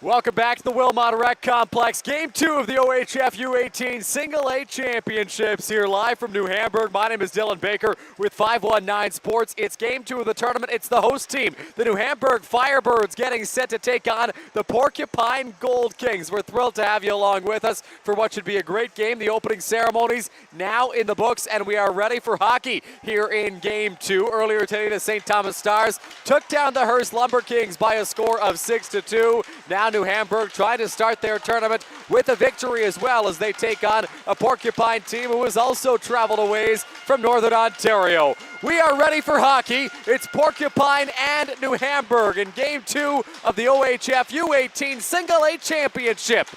Welcome back to the Wilmot Rec Complex. Game 2 of the OHF U18 Single A Championships here live from New Hamburg. My name is Dylan Baker with 519 Sports. It's Game 2 of the tournament. It's the host team, the New Hamburg Firebirds, getting set to take on the Porcupine Gold Kings. We're thrilled to have you along with us for what should be a great game. The opening ceremonies now in the books, and we are ready for hockey here in Game 2. Earlier today, the St. Thomas Stars took down the Hearst Lumber Kings by a score of 6-2. Now New Hamburg trying to start their tournament with a victory as well as they take on a Porcupine team who has also traveled a ways from Northern Ontario. We are ready for hockey. It's Porcupine and New Hamburg in Game 2 of the OHF U18 Single A Championship.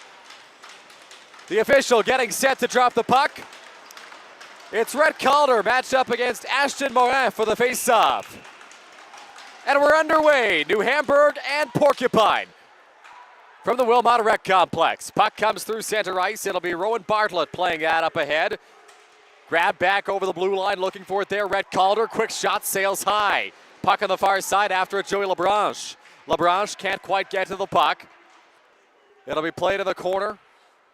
The official getting set to drop the puck. It's Rhett Calder matched up against Ashton Morin for the face-off. And we're underway, New Hamburg and Porcupine. From the Wilmot Rec Complex, puck comes through center ice. It'll be Rowan Bartlett playing that up ahead. Grab back over the blue line, looking for it there. Rhett Calder, quick shot, sails high. Puck on the far side after it, Joey Labranche. Labranche can't quite get to the puck. It'll be played in the corner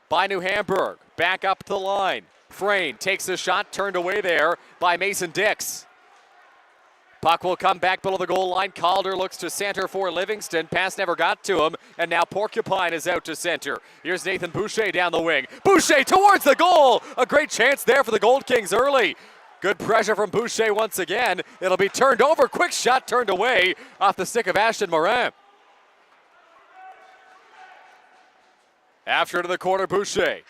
by New Hamburg. Back up to the line. Frayne takes the shot, turned away there by Mason Dix. Puck will come back below the goal line. Calder looks to center for Livingston. Pass never got to him, and now Porcupine is out to center. Here's Nathan Boucher down the wing. Boucher towards the goal! A great chance there for the Gold Kings early. Good pressure from Boucher once again. It'll be turned over. Quick shot turned away off the stick of Ashton Morin. After to the corner, Boucher.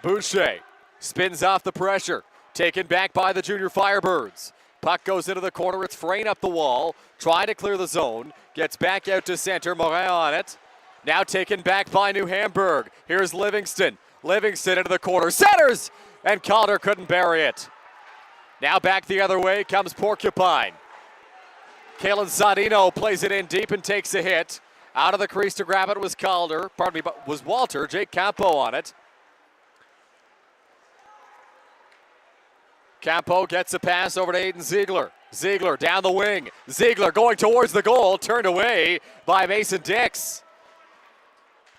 Boucher spins off the pressure. Taken back by the junior Firebirds. Puck goes into the corner. It's Frayne up the wall, trying to clear the zone. Gets back out to center. Morin on it. Now taken back by New Hamburg. Here's Livingston. Livingston into the corner. Centers! And Calder couldn't bury it. Now back the other way comes Porcupine. Kalen Sandino plays it in deep and takes a hit. Out of the crease to grab it was Calder. Pardon me, but was Walter. Jake Campo on it. Campo gets a pass over to Aiden Ziegler. Ziegler down the wing. Ziegler going towards the goal, turned away by Mason Dix.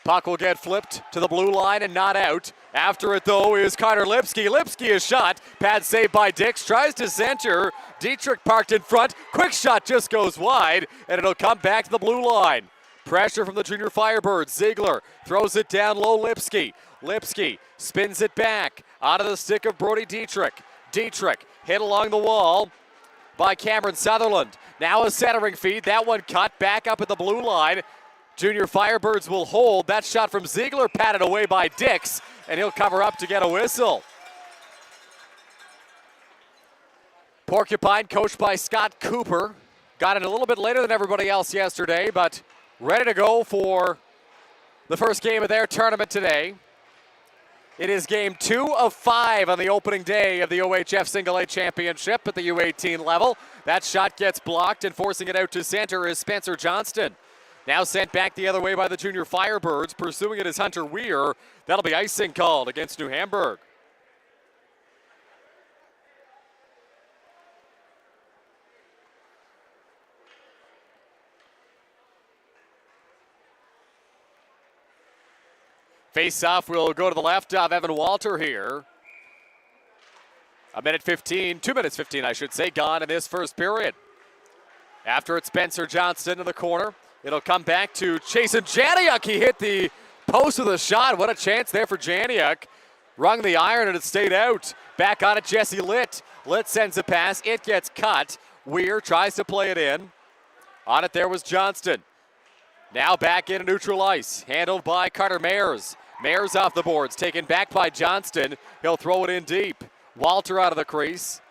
Puck will get flipped to the blue line and not out. After it, though, is Carter Lipsky. Lipsky is shot. Pad saved by Dix. Tries to center. Dietrich parked in front. Quick shot just goes wide, and it'll come back to the blue line. Pressure from the junior Firebirds. Ziegler throws it down low. Lipsky. Lipsky spins it back out of the stick of Brody Dietrich. Dietrich hit along the wall by Cameron Sutherland. Now a centering feed. That one cut back up at the blue line. Junior Firebirds will hold. That shot from Ziegler patted away by Dix, and he'll cover up to get a whistle. Porcupine, coached by Scott Cooper, got in a little bit later than everybody else yesterday, but ready to go for the first game of their tournament today. It is Game 2 of 5 on the opening day of the OHF Single A Championship at the U18 level. That shot gets blocked, and forcing it out to center is Spencer Johnston. Now sent back the other way by the junior Firebirds. Pursuing it is Hunter Weir. That'll be icing called against New Hamburg. Face-off will go to the left of Evan Walter here. 2 minutes 15, I should say, gone in this first period. After it's Spencer Johnston in the corner. It'll come back to Chasen Janiuk. He hit the post with a shot. What a chance there for Janiuk. Rung the iron and it stayed out. Back on it, Jesse Litt. Litt sends a pass. It gets cut. Weir tries to play it in. On it there was Johnston. Now back into neutral ice. Handled by Carter Mayers. Mayers off the boards, taken back by Johnston. He'll throw it in deep. Walter out of the crease.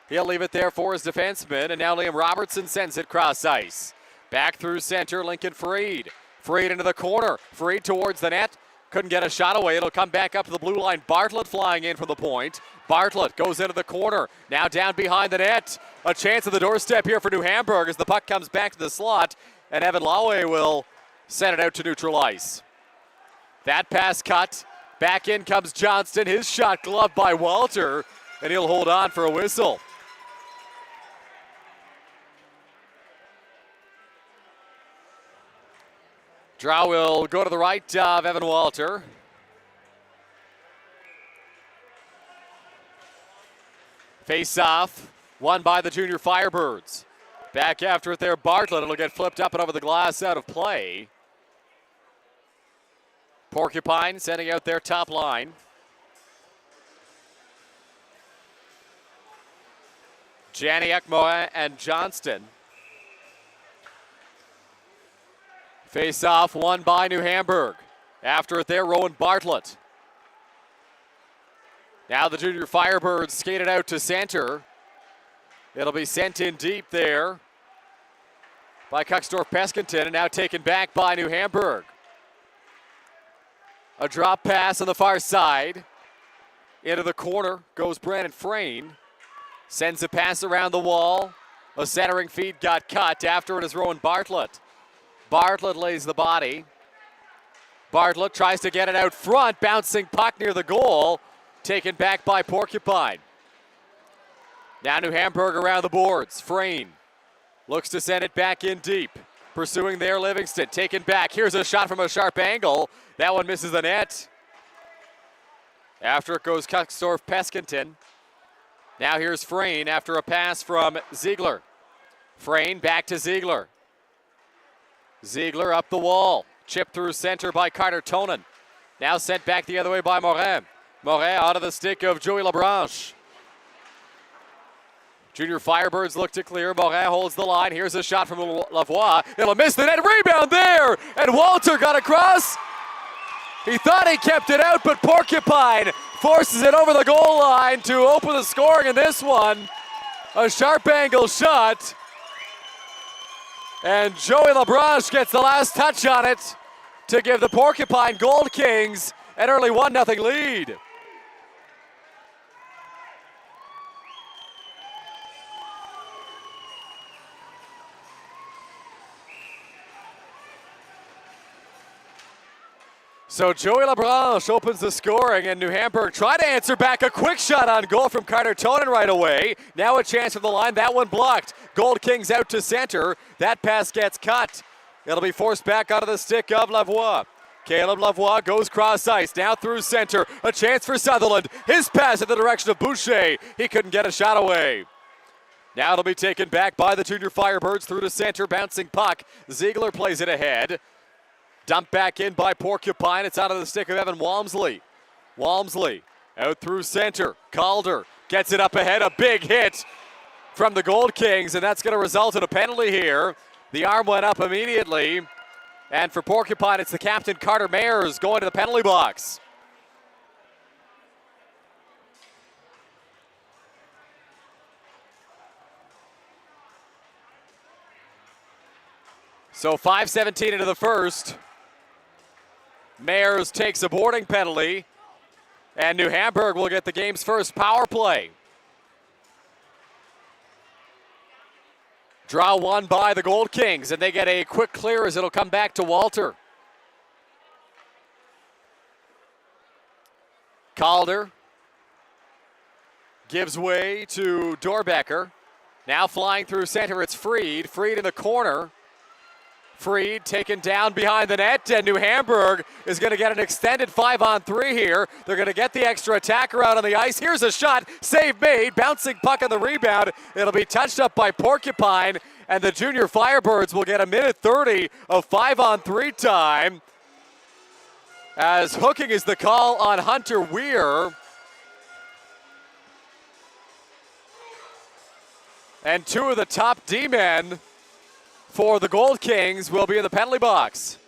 He'll leave it there for his defenseman, and now Liam Robertson sends it cross ice. Back through center, Lincoln Freed. Freed into the corner. Freed towards the net. Couldn't get a shot away. It'll come back up to the blue line. Bartlett flying in from the point. Bartlett goes into the corner. Now down behind the net. A chance at the doorstep here for New Hamburg as the puck comes back to the slot, and Evan Laue will send it out to neutral ice. That pass cut. Back in comes Johnston. His shot gloved by Walter, and he'll hold on for a whistle. Draw will go to the right of Evan Walter. Face off, won by the junior Firebirds. Back after it there, Bartlett. It'll get flipped up and over the glass, out of play. Porcupine sending out their top line. Janiak, Morin, and Johnston. Face off, won by New Hamburg. After it there, Rowan Bartlett. Now the junior Firebirds skated out to center. It'll be sent in deep there by Kuxdorf-Peskington, and now taken back by New Hamburg. A drop pass on the far side. Into the corner goes Brandon Frayne. Sends a pass around the wall. A centering feed got cut. After it is Rowan Bartlett. Bartlett lays the body. Bartlett tries to get it out front. Bouncing puck near the goal. Taken back by Porcupine. Now New Hamburg around the boards. Frayne looks to send it back in deep. Pursuing there, Livingston. Taken back. Here's a shot from a sharp angle. That one misses the net. After it goes Kuxdorf-Peskington. Now here's Frayne after a pass from Ziegler. Frayne back to Ziegler. Ziegler up the wall. Chipped through center by Carter Tonin. Now sent back the other way by Morin. Morin out of the stick of Joey Labranche. Junior Firebirds look to clear. Morin holds the line. Here's a shot from Lavoie. It'll miss the net. Rebound there. And Walter got across. He thought he kept it out, but Porcupine forces it over the goal line to open the scoring in this one. A sharp angle shot. And Joey Labranche gets the last touch on it to give the Porcupine Gold Kings an early 1-0 lead. So Joey Labranche opens the scoring, and New Hamburg try to answer back. A quick shot on goal from Carter Tonin right away. Now a chance from the line. That one blocked. Gold Kings out to center. That pass gets cut. It'll be forced back out of the stick of Lavoie. Caleb Lavoie goes cross ice. Now through center. A chance for Sutherland. His pass in the direction of Boucher. He couldn't get a shot away. Now it'll be taken back by the junior Firebirds through to center. Bouncing puck. Ziegler plays it ahead. Dumped back in by Porcupine. It's out of the stick of Evan Walmsley. Walmsley out through center. Calder gets it up ahead. A big hit from the Gold Kings, and that's going to result in a penalty here. The arm went up immediately. And for Porcupine, it's the captain, Carter Mayers, going to the penalty box. So 5:17 into the first. Mayers takes a boarding penalty, and New Hamburg will get the game's first power play. Draw won by the Gold Kings, and they get a quick clear as it'll come back to Walter. Calder gives way to Dorbecker. Now flying through center, it's Freed. Freed in the corner. Freed taken down behind the net, and New Hamburg is going to get an extended 5-on-3 here. They're going to get the extra attacker out on the ice. Here's a shot, save made, bouncing puck on the rebound. It'll be touched up by Porcupine, and the junior Firebirds will get a minute 30 of 5-on-3 time, as hooking is the call on Hunter Weir. And two of the top D-men for the Gold Kings will be in the penalty box.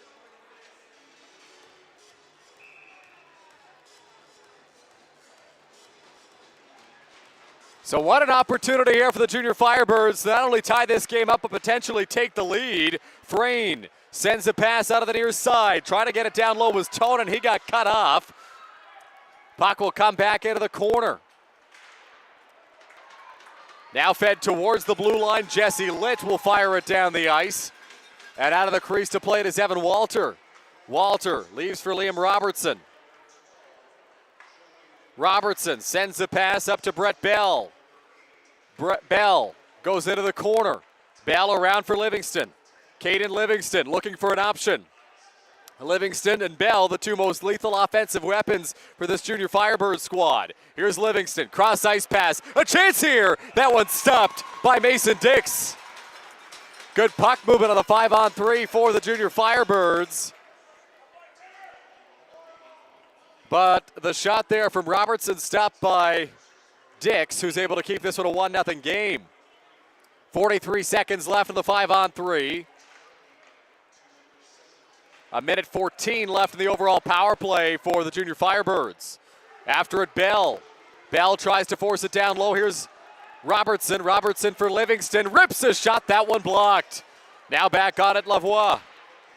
So what an opportunity here for the junior Firebirds to not only tie this game up, but potentially take the lead. Frayne sends a pass out of the near side. Trying to get it down low was Tonin. He got cut off. Puck will come back into the corner. Now fed towards the blue line. Jesse Litt will fire it down the ice. And out of the crease to play it is Evan Walter. Walter leaves for Liam Robertson. Robertson sends the pass up to Brett Bell. Brett Bell goes into the corner. Bell around for Livingston. Caden Livingston looking for an option. Livingston and Bell, the two most lethal offensive weapons for this junior Firebirds squad. Here's Livingston, cross ice pass, a chance here. That one stopped by Mason Dix. Good puck movement on the 5-on-3 for the junior Firebirds. But the shot there from Robertson stopped by Dix, who's able to keep this one a 1-0 game. 43 seconds left in the 5-on-3. A minute 14 left in the overall power play for the junior Firebirds. After it, Bell. Bell tries to force it down low. Here's Robertson. Robertson for Livingston. Rips a shot. That one blocked. Now back on it, Lavoie.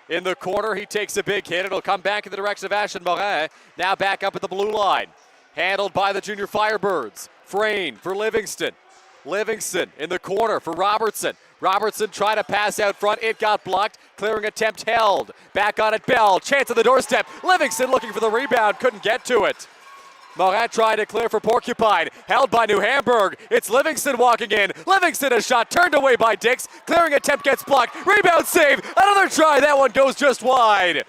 In the corner, he takes a big hit. It'll come back in the direction of Ashton Morin. Now back up at the blue line. Handled by the junior Firebirds. Frayne for Livingston. Livingston in the corner for Robertson. Robertson trying to pass out front. It got blocked. Clearing attempt held. Back on it, Bell. Chance on the doorstep. Livingston looking for the rebound. Couldn't get to it. Morin trying to clear for Porcupine. Held by New Hamburg. It's Livingston walking in. Livingston a shot turned away by Dix. Clearing attempt gets blocked. Rebound save. Another try. That one goes just wide.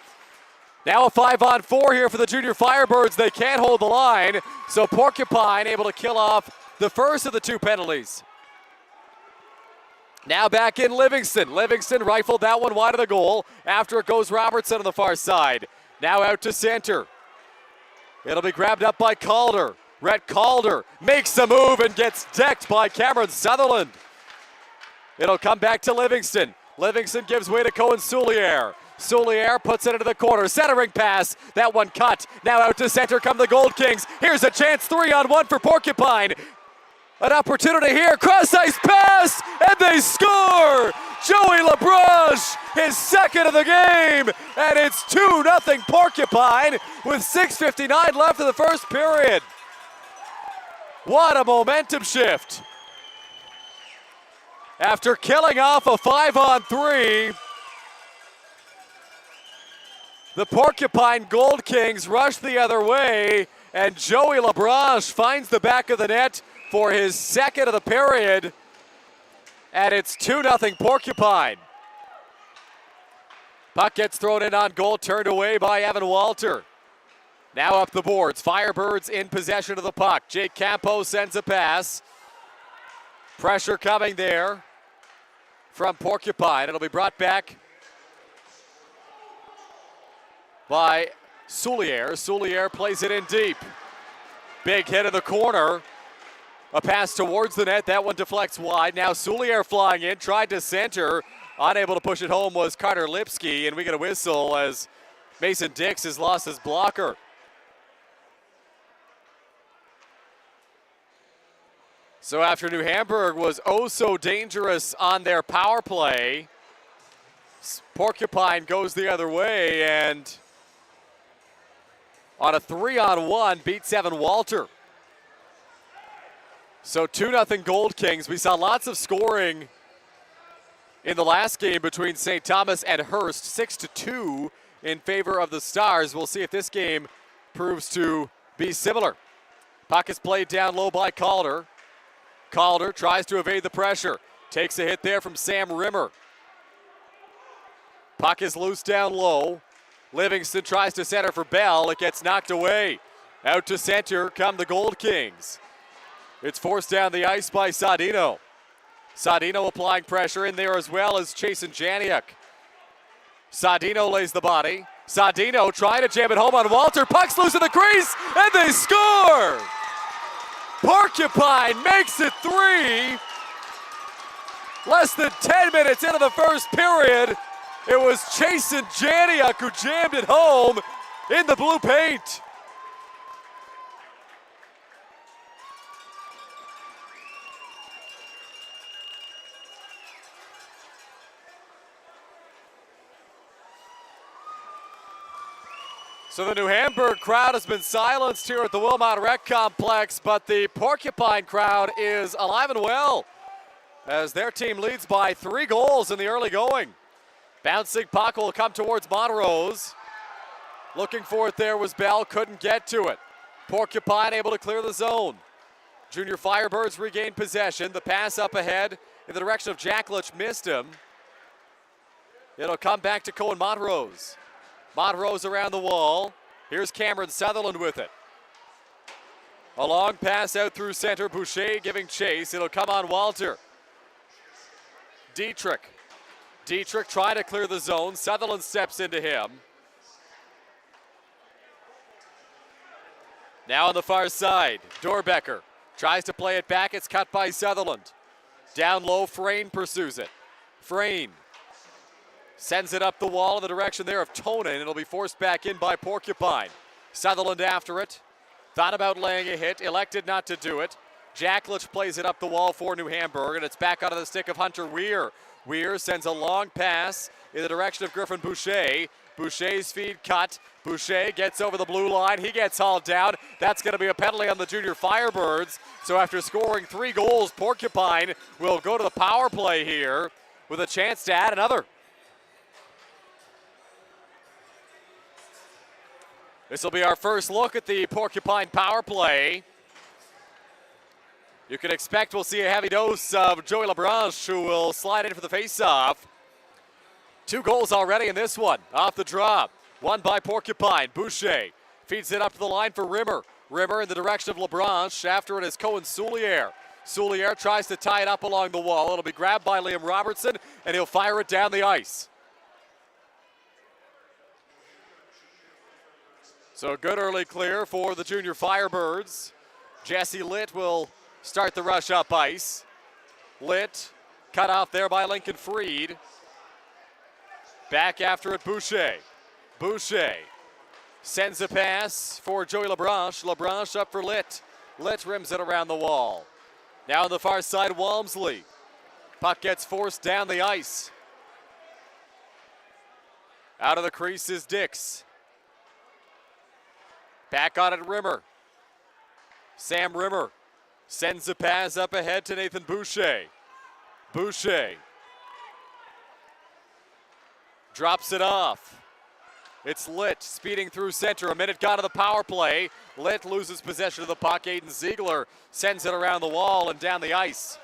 Now a 5-on-4 here for the junior Firebirds. They can't hold the line. So Porcupine able to kill off the first of the two penalties. Now back in Livingston. Livingston rifled that one wide of the goal. After it goes Robertson on the far side. Now out to center. It'll be grabbed up by Calder. Rhett Calder makes a move and gets decked by Cameron Sutherland. It'll come back to Livingston. Livingston gives way to Cohen Souliere. Souliere puts it into the corner. Centering pass. That one cut. Now out to center come the Gold Kings. Here's a chance. 3-on-1 for Porcupine. An opportunity here, cross-ice pass, and they score! Joey Labranche, his second of the game, and it's 2-0 Porcupine with 6:59 left in the first period. What a momentum shift. After killing off a 5-on-3, the Porcupine Gold Kings rush the other way, and Joey Labranche finds the back of the net for his second of the period, and it's 2-0 Porcupine. Puck gets thrown in on goal, turned away by Evan Walter. Now up the boards, Firebirds in possession of the puck. Jake Campo sends a pass. Pressure coming there from Porcupine. It'll be brought back by Souliere. Souliere plays it in deep. Big hit in the corner. A pass towards the net. That one deflects wide. Now Souliere flying in, tried to center. Unable to push it home was Carter Lipsky, and we get a whistle as Mason Dix has lost his blocker. So after New Hamburg was oh so dangerous on their power play, Porcupine goes the other way and on a 3-on-1 beats Evan Walter. So 2-0 Gold Kings. We saw lots of scoring in the last game between St. Thomas and Hearst, 6-2 in favor of the Stars. We'll see if this game proves to be similar. Puck is played down low by Calder. Calder tries to evade the pressure. Takes a hit there from Sam Rimmer. Puck is loose down low. Livingston tries to center for Bell. It gets knocked away. Out to center come the Gold Kings. It's forced down the ice by Sadino. Sadino applying pressure in there as well as Chasen Janiak. Sadino lays the body. Sadino trying to jam it home on Walter. Puck's loose in the crease, and they score! Porcupine makes it 3. Less than 10 minutes into the first period, it was Chasen Janiak who jammed it home in the blue paint. So the New Hamburg crowd has been silenced here at the Wilmot Rec Complex, but the Porcupine crowd is alive and well as their team leads by 3 goals in the early going. Bouncing puck will come towards Montrose. Looking for it there was Bell, couldn't get to it. Porcupine able to clear the zone. Junior Firebirds regain possession. The pass up ahead in the direction of Jacklich missed him. It'll come back to Cohen Montrose. Montrose around the wall. Here's Cameron Sutherland with it. A long pass out through center. Boucher giving chase. It'll come on Walter. Dietrich trying to clear the zone. Sutherland steps into him. Now on the far side, Dorbecker tries to play it back. It's cut by Sutherland. Down low, Frayne pursues it. Frayne sends it up the wall in the direction there of Tonin. It'll be forced back in by Porcupine. Sutherland after it. Thought about laying a hit, elected not to do it. Jacklich plays it up the wall for New Hamburg, and it's back onto the stick of Hunter Weir. Weir sends a long pass in the direction of Griffin Boucher. Boucher's feed cut. Boucher gets over the blue line. He gets hauled down. That's going to be a penalty on the junior Firebirds. So after scoring 3 goals, Porcupine will go to the power play here with a chance to add another. This will be our first look at the Porcupine power play. You can expect we'll see a heavy dose of Joey Labranche, who will slide in for the faceoff. 2 goals already in this one, off the drop. One by Porcupine. Boucher feeds it up to the line for Rimmer. Rimmer in the direction of Labranche. After it is Cohen Souliere. Souliere tries to tie it up along the wall. It'll be grabbed by Liam Robertson, and he'll fire it down the ice. So a good early clear for the junior Firebirds. Jesse Litt will start the rush up ice. Litt cut off there by Lincoln Freed. Back after it, Boucher. Boucher sends a pass for Joey Labranche. Labranche up for Litt. Litt rims it around the wall. Now on the far side, Walmsley. Puck gets forced down the ice. Out of the crease is Dix. Back on it, Rimmer. Sam Rimmer sends a pass up ahead to Nathan Boucher. Boucher drops it off. It's Litt speeding through center. A minute gone to the power play. Litt loses possession of the puck. Aiden Ziegler sends it around the wall and down the ice.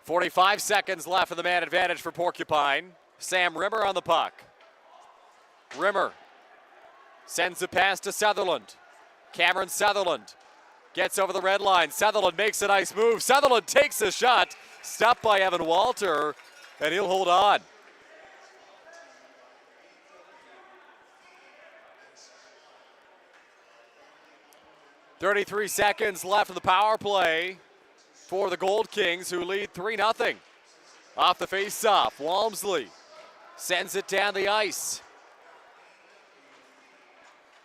45 seconds left in the man advantage for Porcupine. Sam Rimmer on the puck. Rimmer sends a pass to Sutherland. Cameron Sutherland gets over the red line. Sutherland makes a nice move. Sutherland takes a shot. Stopped by Evan Walter, and he'll hold on. .33 seconds left in the power play for the Gold Kings, who lead 3-0. Off the face-off, Walmsley sends it down the ice.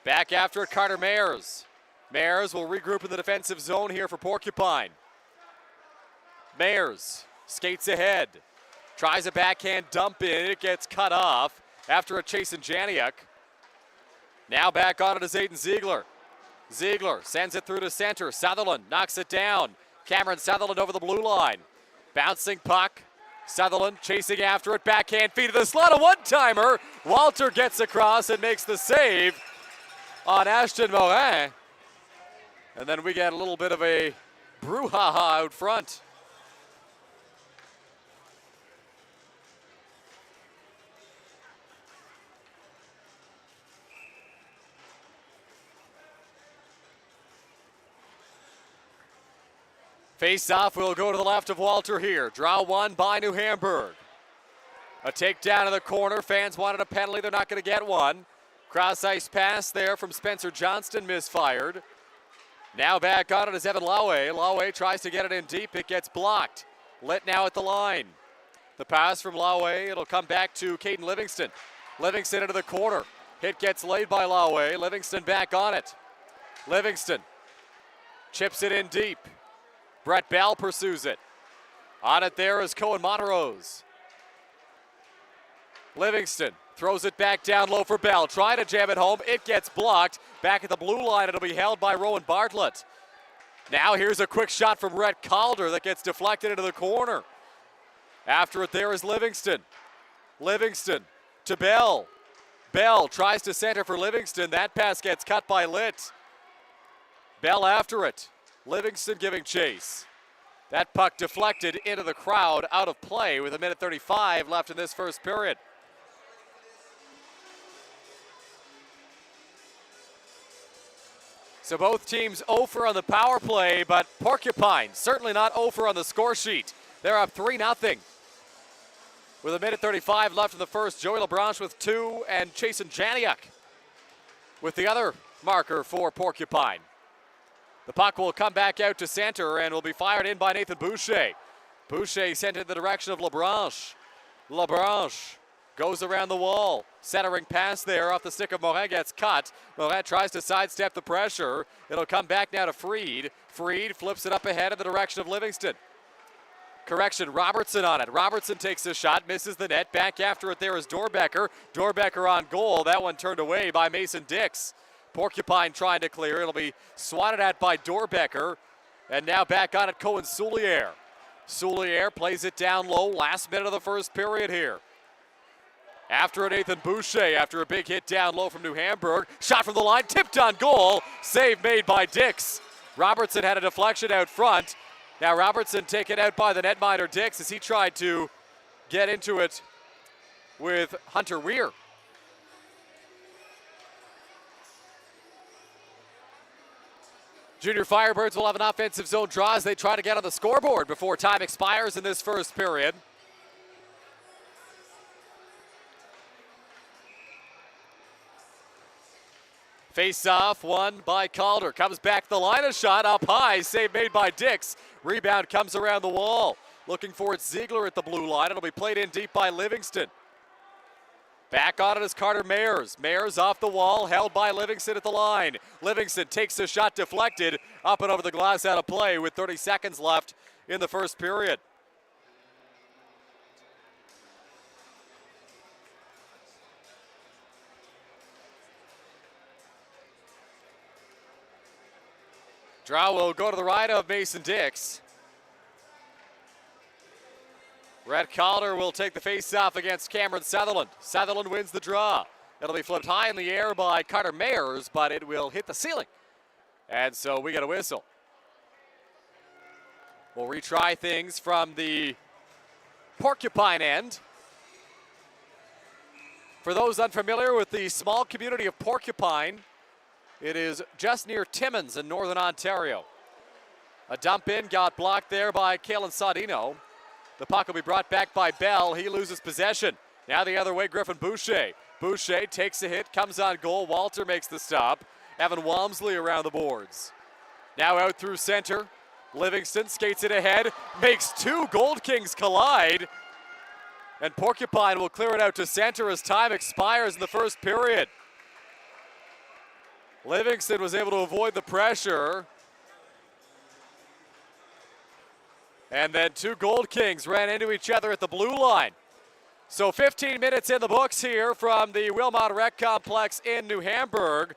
Back after it, Carter Mayers. Mayers will regroup in the defensive zone here for Porcupine. Mayers skates ahead. Tries a backhand dump in. It gets cut off after a chase in Janiuk. Now back on it is Aiden Ziegler. Ziegler sends it through to center. Sutherland knocks it down. Cameron Sutherland over the blue line. Bouncing puck. Sutherland chasing after it. Backhand feed to the slot. A one-timer. Walter gets across and makes the save on Ashton Morin. And then we get a little bit of a brouhaha out front. Face-off will go to the left of Walter here. Draw one by New Hamburg. A takedown in the corner. Fans wanted a penalty. They're not going to get one. Cross-ice pass there from Spencer Johnston, misfired. Now back on it is Evan Laue. Laue tries to get it in deep. It gets blocked. Litt now at the line. The pass from Laue. It'll come back to Caden Livingston. Livingston into the corner. Hit gets laid by Laue. Livingston back on it. Livingston chips it in deep. Brett Bell pursues it. On it there is Cohen Montrose. Livingston throws it back down low for Bell. Trying to jam it home. It gets blocked. Back at the blue line, it'll be held by Rowan Bartlett. Now here's a quick shot from Rhett Calder that gets deflected into the corner. After it there is Livingston. Livingston to Bell. Bell tries to center for Livingston. That pass gets cut by Litt. Bell after it. Livingston giving chase. That puck deflected into the crowd, out of play with 1:35 left in this first period. So both teams 0 for on the power play, but Porcupine certainly not 0 for on the score sheet. They're up 3-0. With a minute 35 left in the first, Joey LeBranche with 2 and Chasen Janiak with the other marker for Porcupine. The puck will come back out to center and will be fired in by Nathan Boucher. Boucher sent in the direction of LeBranche. LeBranche goes around the wall. Centering pass there off the stick of Morin gets cut. Morin tries to sidestep the pressure. It'll come back now to Fried. Fried flips it up ahead in the direction of Livingston. Correction, Robertson on it. Robertson takes a shot, misses the net. Back after it there is Dorbecker. Dorbecker on goal. That one turned away by Mason Dix. Porcupine trying to clear. It'll be swatted at by Dorbecker. And now back on it, Cohen Soulier. Soulier plays it down low. Last minute of the first period here. After a Nathan Boucher, after a big hit down low from New Hamburg. Shot from the line, tipped on goal. Save made by Dix. Robertson had a deflection out front. Now Robertson taken out by the netminder Dix as he tried to get into it with Hunter Weir. Junior Firebirds will have an offensive zone draw as they try to get on the scoreboard before time expires in this first period. Face-off won by Calder. Comes back the line, a shot up high. Save made by Dix. Rebound comes around the wall. Looking for it, Ziegler at the blue line. It'll be played in deep by Livingston. Back on it is Carter Mayers. Mayers off the wall, held by Livingston at the line. Livingston takes a shot deflected. Up and over the glass, out of play with 30 seconds left in the first period. Draw will go to the right of Mason Dix. Rhett Calder will take the face-off against Cameron Sutherland. Sutherland wins the draw. It'll be flipped high in the air by Carter Mayers, but it will hit the ceiling. And so we get a whistle. We'll retry things from the Porcupine end. For those unfamiliar with the small community of Porcupine, it is just near Timmins in northern Ontario. A dump in got blocked there by Kalen Sardino. The puck will be brought back by Bell. He loses possession. Now the other way, Griffin Boucher. Boucher takes a hit, comes on goal. Walter makes the stop. Evan Walmsley around the boards. Now out through center. Livingston skates it ahead, makes two Gold Kings collide. And Porcupine will clear it out to center as time expires in the first period. Livingston was able to avoid the pressure. And then two Gold Kings ran into each other at the blue line. So 15 minutes in the books here from the Wilmot Rec Complex in New Hamburg.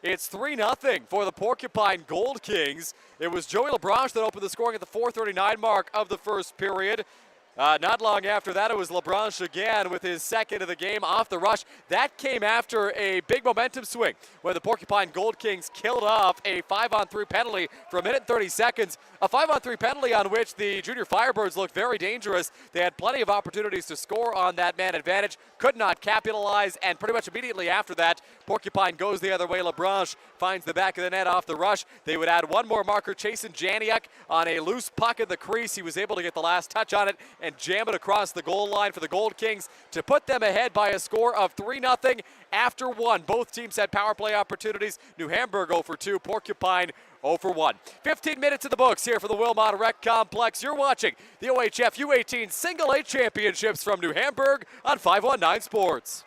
It's 3-0 for the Porcupine Gold Kings. It was Joey LeBranche that opened the scoring at the 4:39 mark of the first period. Not long after that, it was LeBranche again with his second of the game off the rush. That came after a big momentum swing where the Porcupine Gold Kings killed off a 5-on-3 penalty for 1 minute and 30 seconds. A 5-on-3 penalty on which the Junior Firebirds looked very dangerous. They had plenty of opportunities to score on that man advantage, could not capitalize, and pretty much immediately after that, Porcupine goes the other way. LeBranche finds the back of the net off the rush. They would add one more marker, Chasen Janiak, on a loose puck in the crease. He was able to get the last touch on it and jam it across the goal line for the Gold Kings to put them ahead by a score of 3-0 after one. Both teams had power play opportunities. New Hamburg 0 for 2, Porcupine 0 for 1. 15 minutes in the books here for the Wilmot Rec Complex. You're watching the OHF U18 Single A Championships from New Hamburg on 519 Sports.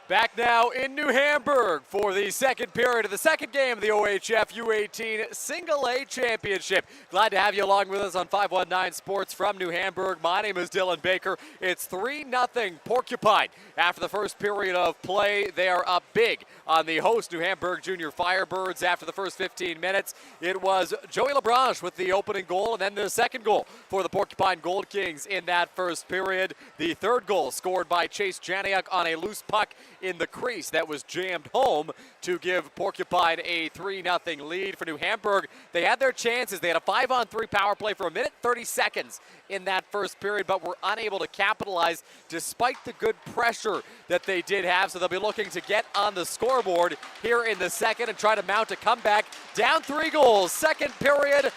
Back now in New Hamburg for the second period of the second game of the OHF U18 Single A Championship. Glad to have you along with us on 519 Sports from New Hamburg. My name is Dylan Baker. It's 3-0 Porcupine. After the first period of play, they are up big on the host New Hamburg Junior Firebirds. After the first 15 minutes, it was Joey Lebranche with the opening goal and then the second goal for the Porcupine Gold Kings in that first period. The third goal scored by Chase Janiak on a loose puck in the crease that was jammed home to give Porcupine a 3-0 lead. For New Hamburg, they had their chances. They had a 5-on-3 power play for 1:30 seconds in that first period, but were unable to capitalize despite the good pressure that they did have. So they'll be looking to get on the scoreboard here in the second and try to mount a comeback. Down 3 goals, second period,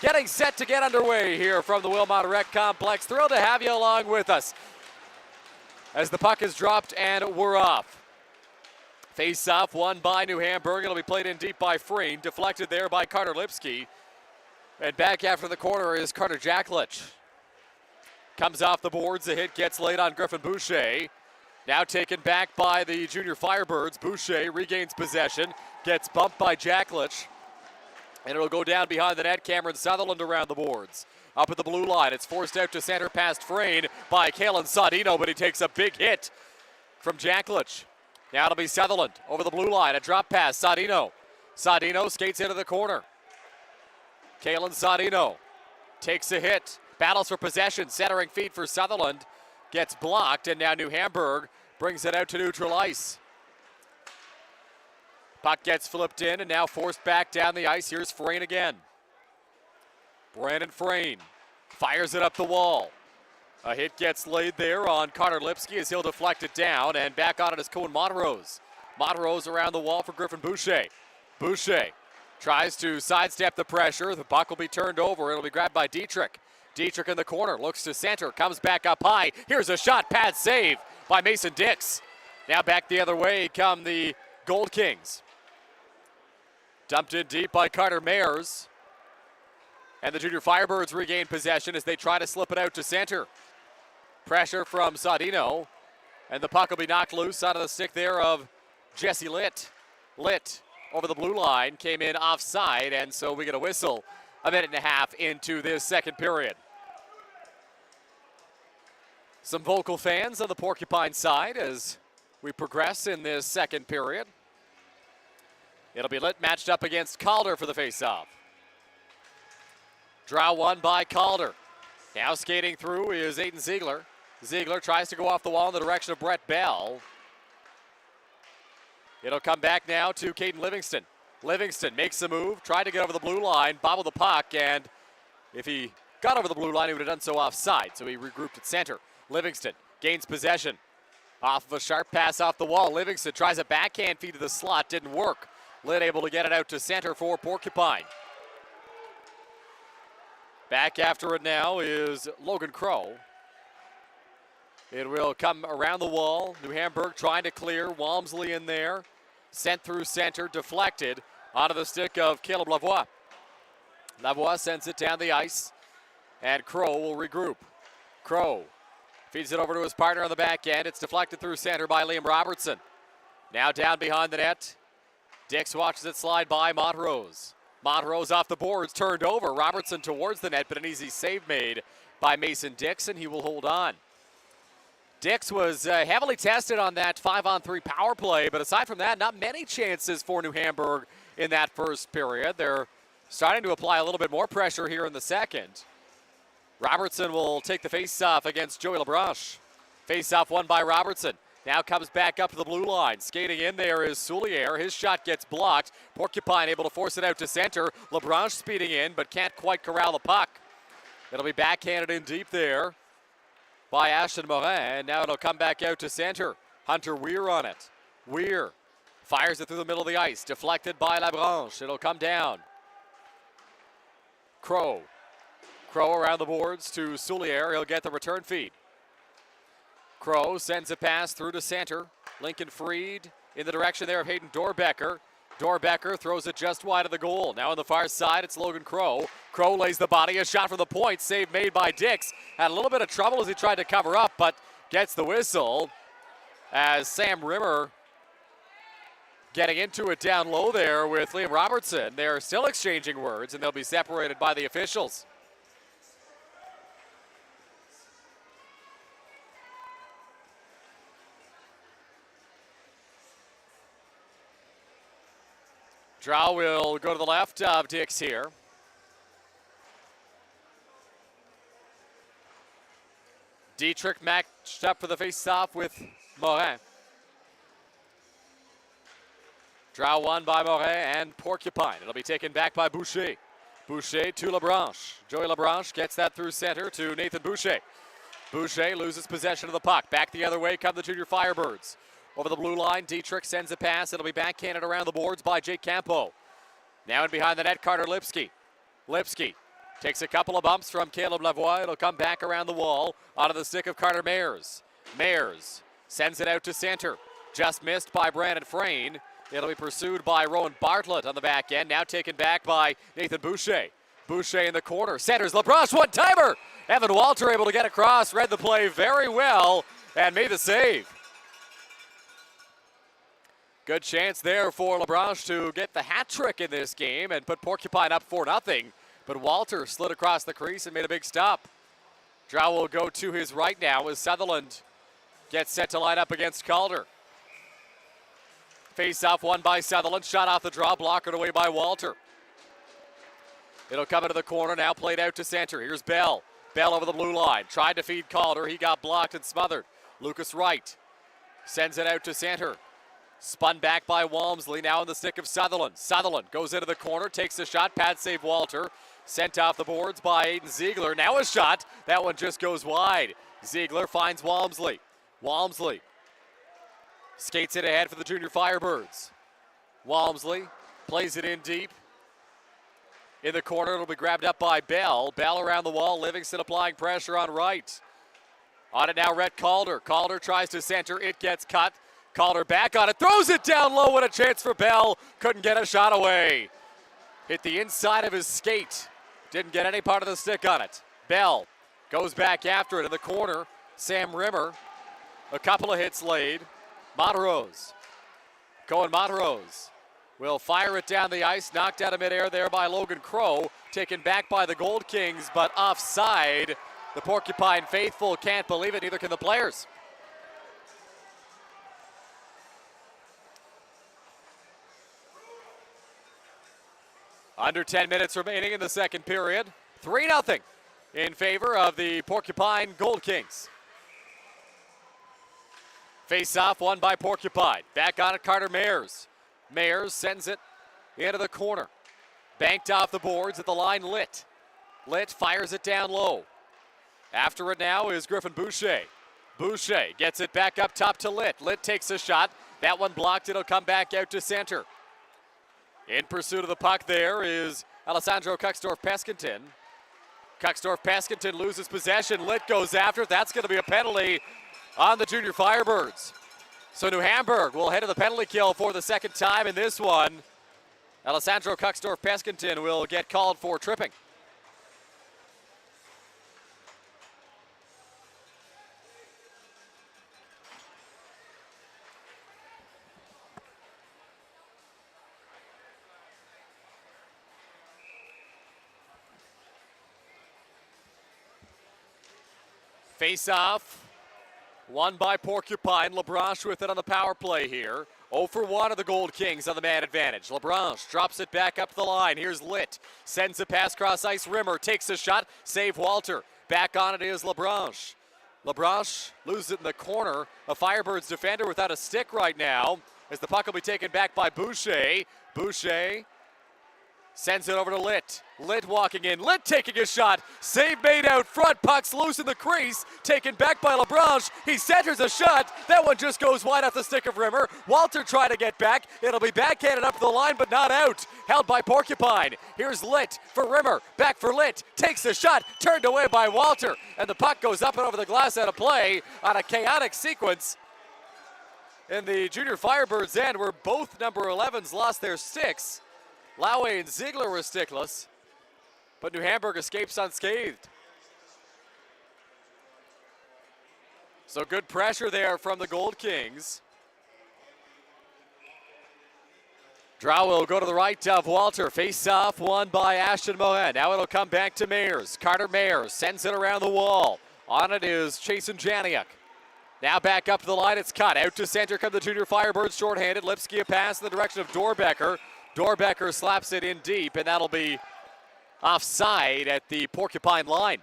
getting set to get underway here from the Wilmot Rec Complex. Thrilled to have you along with us as the puck is dropped and we're off. Face-off won by New Hamburg. It'll be played in deep by Freen. Deflected there by Carter Lipsky. And back after the corner is Carter Jacklich. Comes off the boards. The hit gets laid on Griffin Boucher. Now taken back by the Junior Firebirds. Boucher regains possession. Gets bumped by Jacklich. And it'll go down behind the net. Cameron Sutherland around the boards. Up at the blue line. It's forced out to center past Freen by Kalen Sodino, but he takes a big hit from Jacklich. Now it'll be Sutherland over the blue line. A drop pass. Sodino. Sodino skates into the corner. Kalen Sodino takes a hit. Battles for possession. Centering feed for Sutherland. Gets blocked, and now New Hamburg brings it out to neutral ice. Puck gets flipped in and now forced back down the ice. Here's Freen again. Brandon Freen fires it up the wall. A hit gets laid there on Carter Lipsky as he'll deflect it down, and back on it is Cohen Montrose. Montrose around the wall for Griffin Boucher. Boucher tries to sidestep the pressure. The puck will be turned over. It'll be grabbed by Dietrich. Dietrich in the corner, looks to center, comes back up high. Here's a shot, pad save by Mason Dix. Now back the other way come the Gold Kings. Dumped in deep by Carter Mayers. And the Junior Firebirds regain possession as they try to slip it out to center. Pressure from Sodino. And the puck will be knocked loose out of the stick there of Jesse Litt. Litt over the blue line, came in offside, and so we get a whistle 1.5 minutes into this second period. Some vocal fans on the Porcupine side as we progress in this second period. It'll be Litt matched up against Calder for the faceoff. Draw one by Calder. Now skating through is Aiden Ziegler. Ziegler tries to go off the wall in the direction of Brett Bell. It'll come back now to Caden Livingston. Livingston makes the move, tried to get over the blue line, bobbled the puck, and if he got over the blue line, he would have done so offside, so he regrouped at center. Livingston gains possession. Off of a sharp pass off the wall, Livingston tries a backhand feed to the slot, didn't work. Litt able to get it out to center for Porcupine. Back after it now is Logan Crow. It will come around the wall. New Hamburg trying to clear. Walmsley in there. Sent through center, deflected onto the stick of Caleb Lavoie. Lavoie sends it down the ice, and Crow will regroup. Crow feeds it over to his partner on the back end. It's deflected through center by Liam Robertson. Now down behind the net. Dix watches it slide by Montrose. Montrose off the boards, turned over. Robertson towards the net, but an easy save made by Mason Dix, and he will hold on. Dix was heavily tested on that 5-on-3 power play, but aside from that, not many chances for New Hamburg in that first period. They're starting to apply a little bit more pressure here in the second. Robertson will take the face-off against Joey Lebranche. Face-off won by Robertson. Now comes back up to the blue line. Skating in there is Soulier. His shot gets blocked. Porcupine able to force it out to center. Lebranche speeding in, but can't quite corral the puck. It'll be backhanded in deep there by Ashton Morin, and now it'll come back out to center. Hunter Weir on it. Weir fires it through the middle of the ice. Deflected by Lebranche. It'll come down. Crow. Crow around the boards to Soulier. He'll get the return feed. Crow sends a pass through to center. Lincoln Freed in the direction there of Hayden Dorbecker. Dorbecker throws it just wide of the goal. Now on the far side, it's Logan Crow. Crow lays the body, a shot from the point, save made by Dix. Had a little bit of trouble as he tried to cover up, but gets the whistle as Sam Rimmer getting into it down low there with Liam Robertson. They're still exchanging words, and they'll be separated by the officials. Draw will go to the left of Dix here. Dietrich matched up for the face-off with Morin. Draw won by Morin and Porcupine. It'll be taken back by Boucher. Boucher to Labranche. Joey Labranche gets that through center to Nathan Boucher. Boucher loses possession of the puck. Back the other way come the junior Firebirds. Over the blue line, Dietrich sends a pass. It'll be backhanded around the boards by Jake Campo. Now in behind the net, Carter Lipsky. Lipsky takes a couple of bumps from Caleb Lavoie. It'll come back around the wall onto the stick of Carter Mayers. Mayers sends it out to center. Just missed by Brandon Frayne. It'll be pursued by Rowan Bartlett on the back end. Now taken back by Nathan Boucher. Boucher in the corner. Centers Labranche, one-timer! Evan Walter able to get across, read the play very well, and made the save. Good chance there for Labranche to get the hat trick in this game and put Porcupine up 4-0. But Walter slid across the crease and made a big stop. Drow will go to his right now as Sutherland gets set to line up against Calder. Face-off won by Sutherland. Shot off the draw, blockered away by Walter. It'll come into the corner, now played out to center. Here's Bell. Bell over the blue line. Tried to feed Calder. He got blocked and smothered. Lucas Wright sends it out to center. Spun back by Walmsley, now in the stick of Sutherland. Sutherland goes into the corner, takes the shot, pad save Walter. Sent off the boards by Aiden Ziegler. Now a shot. That one just goes wide. Ziegler finds Walmsley. Walmsley skates it ahead for the junior Firebirds. Walmsley plays it in deep. In the corner, it'll be grabbed up by Bell. Bell around the wall, Livingston applying pressure on Wright. On it now, Rhett Calder. Calder tries to center, it gets cut. Calder back on it, throws it down low. What a chance for Bell. Couldn't get a shot away. Hit the inside of his skate. Didn't get any part of the stick on it. Bell goes back after it in the corner. Sam Rimmer, a couple of hits laid. Montrose, Cohen Montrose will fire it down the ice. Knocked out of midair there by Logan Crow. Taken back by the Gold Kings, but offside. The Porcupine faithful can't believe it, neither can the players. Under 10 minutes remaining in the second period. 3-0 in favor of the Porcupine Gold Kings. Face-off won by Porcupine. Back on it, Carter Mayers. Mayers sends it into the corner. Banked off the boards at the line, Litt. Litt fires it down low. After it now is Griffin Boucher. Boucher gets it back up top to Litt. Litt takes a shot. That one blocked. It'll come back out to center. In pursuit of the puck there is Alessandro Cuxdorf-Peskington. Cuxdorf-Peskington loses possession. Litt goes after it. That's going to be a penalty on the junior Firebirds. So New Hamburg will head to the penalty kill for the second time in this one. Alessandro Cuxdorf-Peskington will get called for tripping. Face-off. Won by Porcupine. Labranche with it on the power play here. 0 for 1 of the Gold Kings on the man advantage. Labranche drops it back up the line. Here's Litt. Sends a pass cross ice. Rimmer takes a shot. Save Walter. Back on it is Labranche. Labranche loses it in the corner. A Firebirds defender without a stick right now as the puck will be taken back by Boucher. Boucher sends it over to Litt. Litt walking in. Litt taking a shot. Save made out front. Puck's loose in the crease. Taken back by Labranche. He centers a shot. That one just goes wide off the stick of Rimmer. Walter trying to get back. It'll be backhanded up the line, but not out. Held by Porcupine. Here's Litt for Rimmer. Back for Litt. Takes the shot. Turned away by Walter. And the puck goes up and over the glass out of play on a chaotic sequence. In the junior Firebirds end, where both number 11s lost their sticks. Lowe and Ziegler were stickless, but New Hamburg escapes unscathed. So good pressure there from the Gold Kings. Draw will go to the right of Walter. Face off won by Ashton Morin. Now it'll come back to Mayers. Carter Mayers sends it around the wall. On it is Chasen Janiak. Now back up to the line. It's cut. Out to center come the junior Firebirds shorthanded. Lipsky a pass in the direction of Dorbecker. Dorbecker slaps it in deep, and that'll be offside at the Porcupine line.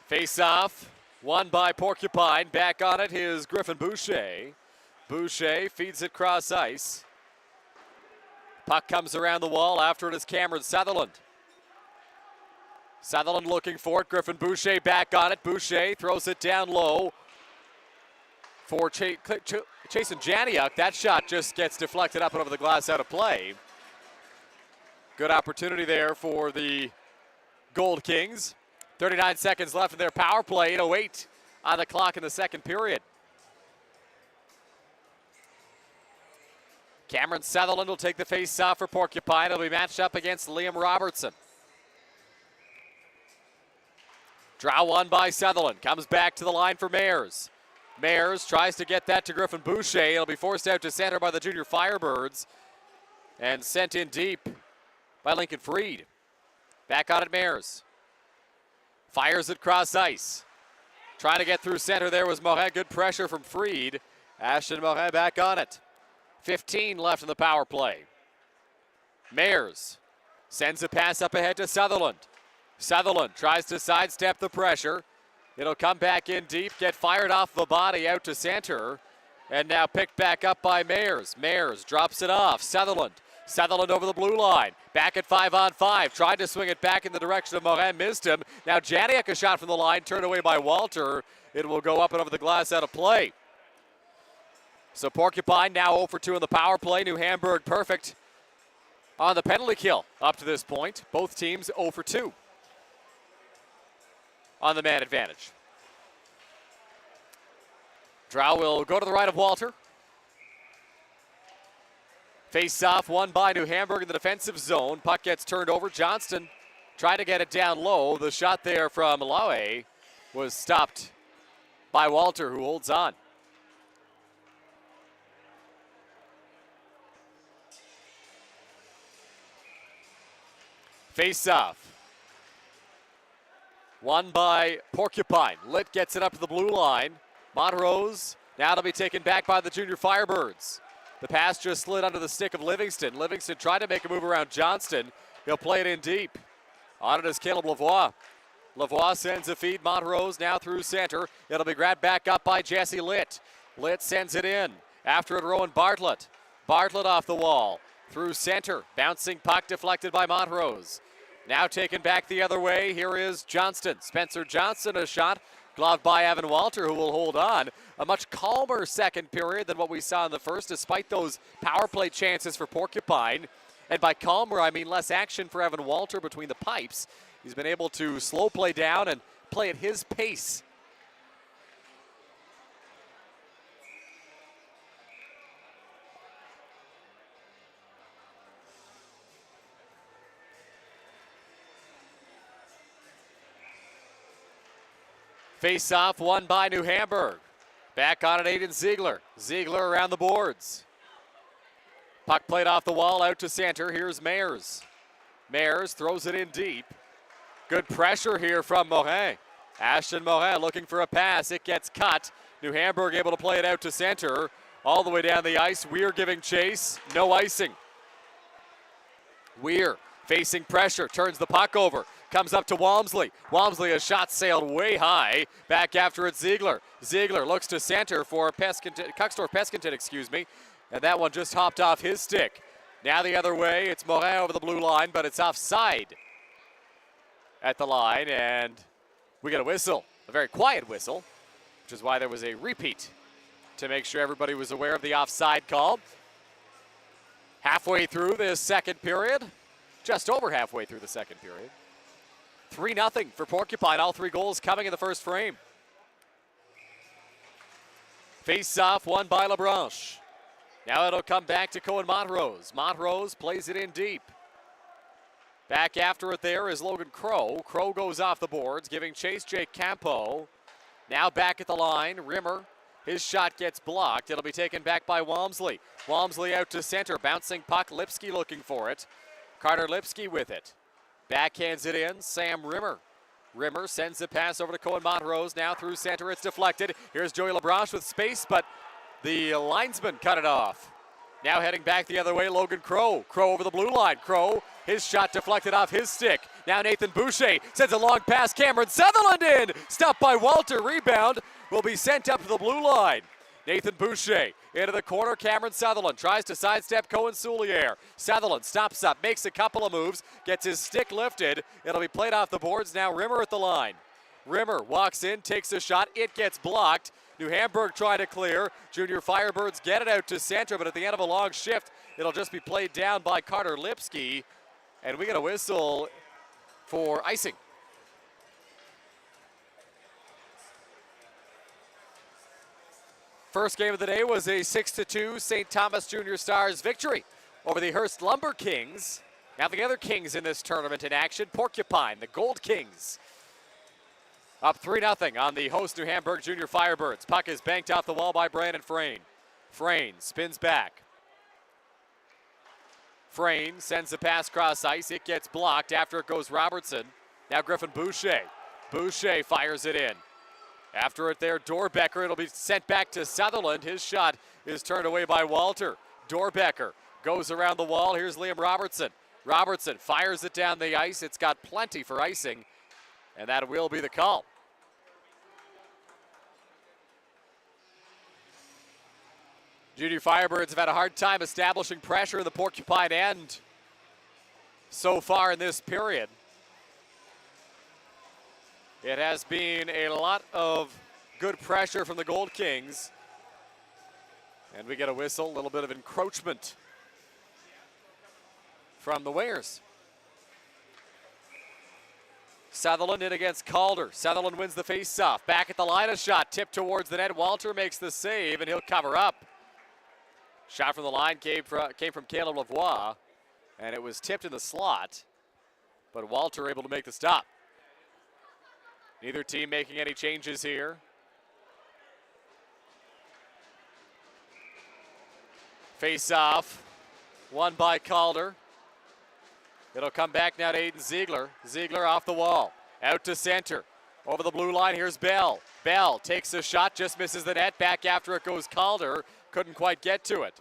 Face off, won by Porcupine. Back on it is Griffin Boucher. Boucher feeds it cross ice. Puck comes around the wall. After it is Cameron Sutherland. Sutherland looking for it. Griffin Boucher back on it. Boucher throws it down low for Chasen Janiak. That shot just gets deflected up and over the glass, out of play. Good opportunity there for the Gold Kings. 39 seconds left in their power play. 8:08 on the clock in the second period. Cameron Sutherland will take the face-off for Porcupine. It'll be matched up against Liam Robertson. Draw one by Sutherland. Comes back to the line for Mayers. Mayers tries to get that to Griffin Boucher. It'll be forced out to center by the junior Firebirds and sent in deep by Lincoln Freed. Back on it, Mayers. Fires it cross ice. Trying to get through center there was Morin. Good pressure from Freed. Ashton Morin back on it. 15 left in the power play. Mayers sends a pass up ahead to Sutherland. Sutherland tries to sidestep the pressure. It'll come back in deep, get fired off the body out to center, and now picked back up by Mayers. Mayers drops it off. Sutherland over the blue line. Back at 5-on-5. Tried to swing it back in the direction of Morin. Missed him. Now Janiak a shot from the line. Turned away by Walter. It will go up and over the glass, out of play. So Porcupine now 0 for 2 in the power play. New Hamburg perfect on the penalty kill up to this point. Both teams 0 for 2 on the man advantage. Drow will go to the right of Walter. Face-off won by New Hamburg in the defensive zone. Puck gets turned over. Johnston tried to get it down low. The shot there from Laue was stopped by Walter, who holds on. Face-off won by Porcupine. Litt gets it up to the blue line. Montrose now to be taken back by the junior Firebirds. The pass just slid under the stick of Livingston. Livingston tried to make a move around Johnston. He'll play it in deep. On it is Caleb Lavoie. Lavoie sends a feed. Montrose now through center. It'll be grabbed back up by Jesse Litt. Litt sends it in. After it, Rowan Bartlett. Bartlett off the wall. Through center. Bouncing puck deflected by Montrose. Now taken back the other way. Here is Johnston. Spencer Johnston, a shot. Gloved by Evan Walter, who will hold on. A much calmer second period than what we saw in the first, despite those power play chances for Porcupine. And by calmer, I mean less action for Evan Walter between the pipes. He's been able to slow play down and play at his pace. Face-off won by New Hamburg. Back on it, Aiden Ziegler. Ziegler around the boards. Puck played off the wall, out to center. Here's Mayers. Mayers throws it in deep. Good pressure here from Morin. Ashton Morin looking for a pass. It gets cut. New Hamburg able to play it out to center. All the way down the ice. Weir giving chase. No icing. Weir facing pressure. Turns the puck over. Comes up to Walmsley. Walmsley, a shot sailed way high. Back after it, Ziegler. Ziegler looks to center for Kuxtorf-Peskinton, and that one just hopped off his stick. Now the other way, it's Morin over the blue line, but it's offside at the line, and we get a whistle, a very quiet whistle, which is why there was a repeat to make sure everybody was aware of the offside call. Halfway through this second period, just over halfway through the second period. 3-0 for Porcupine. All three goals coming in the first frame. Face-off won by LaBranche. Now it'll come back to Cohen Montrose. Montrose plays it in deep. Back after it there is Logan Crow. Crow goes off the boards, giving chase Jake Campo. Now back at the line, Rimmer. His shot gets blocked. It'll be taken back by Walmsley. Walmsley out to center, bouncing puck. Lipsky looking for it. Carter Lipsky with it. Backhands it in, Sam Rimmer. Rimmer sends the pass over to Cohen Montrose. Now through center, it's deflected. Here's Joey LaBranche with space, but the linesman cut it off. Now heading back the other way, Logan Crow. Crow over the blue line. Crow, his shot deflected off his stick. Now Nathan Boucher sends a long pass. Cameron Sutherland in. Stopped by Walter. Rebound will be sent up to the blue line. Nathan Boucher into the corner. Cameron Sutherland tries to sidestep Cohen Souliere. Sutherland stops up, makes a couple of moves, gets his stick lifted. It'll be played off the boards. Now Rimmer at the line. Rimmer walks in, takes a shot. It gets blocked. New Hamburg trying to clear. Junior Firebirds get it out to center, but at the end of a long shift, it'll just be played down by Carter Lipsky. And we get a whistle for icing. First game of the day was a 6-2 St. Thomas Junior Stars victory over the Hearst Lumber Kings. Now the other Kings in this tournament in action, Porcupine, the Gold Kings. Up 3-0 on the host New Hamburg Junior Firebirds. Puck is banked off the wall by Brandon Frayne. Frayne spins back. Frayne sends the pass cross ice. It gets blocked. After it goes Robertson. Now Griffin Boucher. Boucher fires it in. After it there, Dorbecker. It'll be sent back to Sutherland. His shot is turned away by Walter. Dorbecker goes around the wall. Here's Liam Robertson. Robertson fires it down the ice. It's got plenty for icing, and that will be the call. Junior Firebirds have had a hard time establishing pressure in the Porcupine end so far in this period. It has been a lot of good pressure from the Gold Kings. And we get a whistle, a little bit of encroachment from the Wingers. Sutherland in against Calder. Sutherland wins the face-off. Back at the line, a shot tipped towards the net. Walter makes the save, and he'll cover up. Shot from the line came from Caleb Lavoie, and it was tipped in the slot, but Walter able to make the stop. Neither team making any changes here. Face-off, won by Calder. It'll come back now to Aiden Ziegler. Ziegler off the wall, out to center. Over the blue line, here's Bell. Bell takes a shot, just misses the net. Back after it goes Calder. Couldn't quite get to it.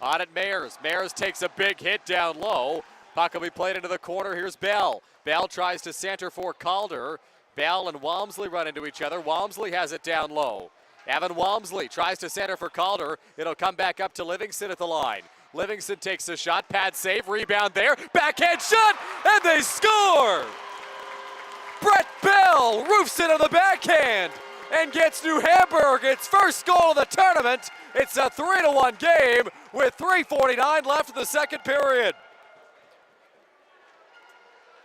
On it, Mayers. Mayers takes a big hit down low. Puck will be played into the corner. Here's Bell. Bell tries to center for Calder. Bell and Walmsley run into each other. Walmsley has it down low. Evan Walmsley tries to center for Calder. It'll come back up to Livingston at the line. Livingston takes a shot. Pad save. Rebound there. Backhand shot. And they score! Brett Bell roofs it on the backhand and gets New Hamburg its first goal of the tournament. It's a 3-1 game with 3:49 left in the second period.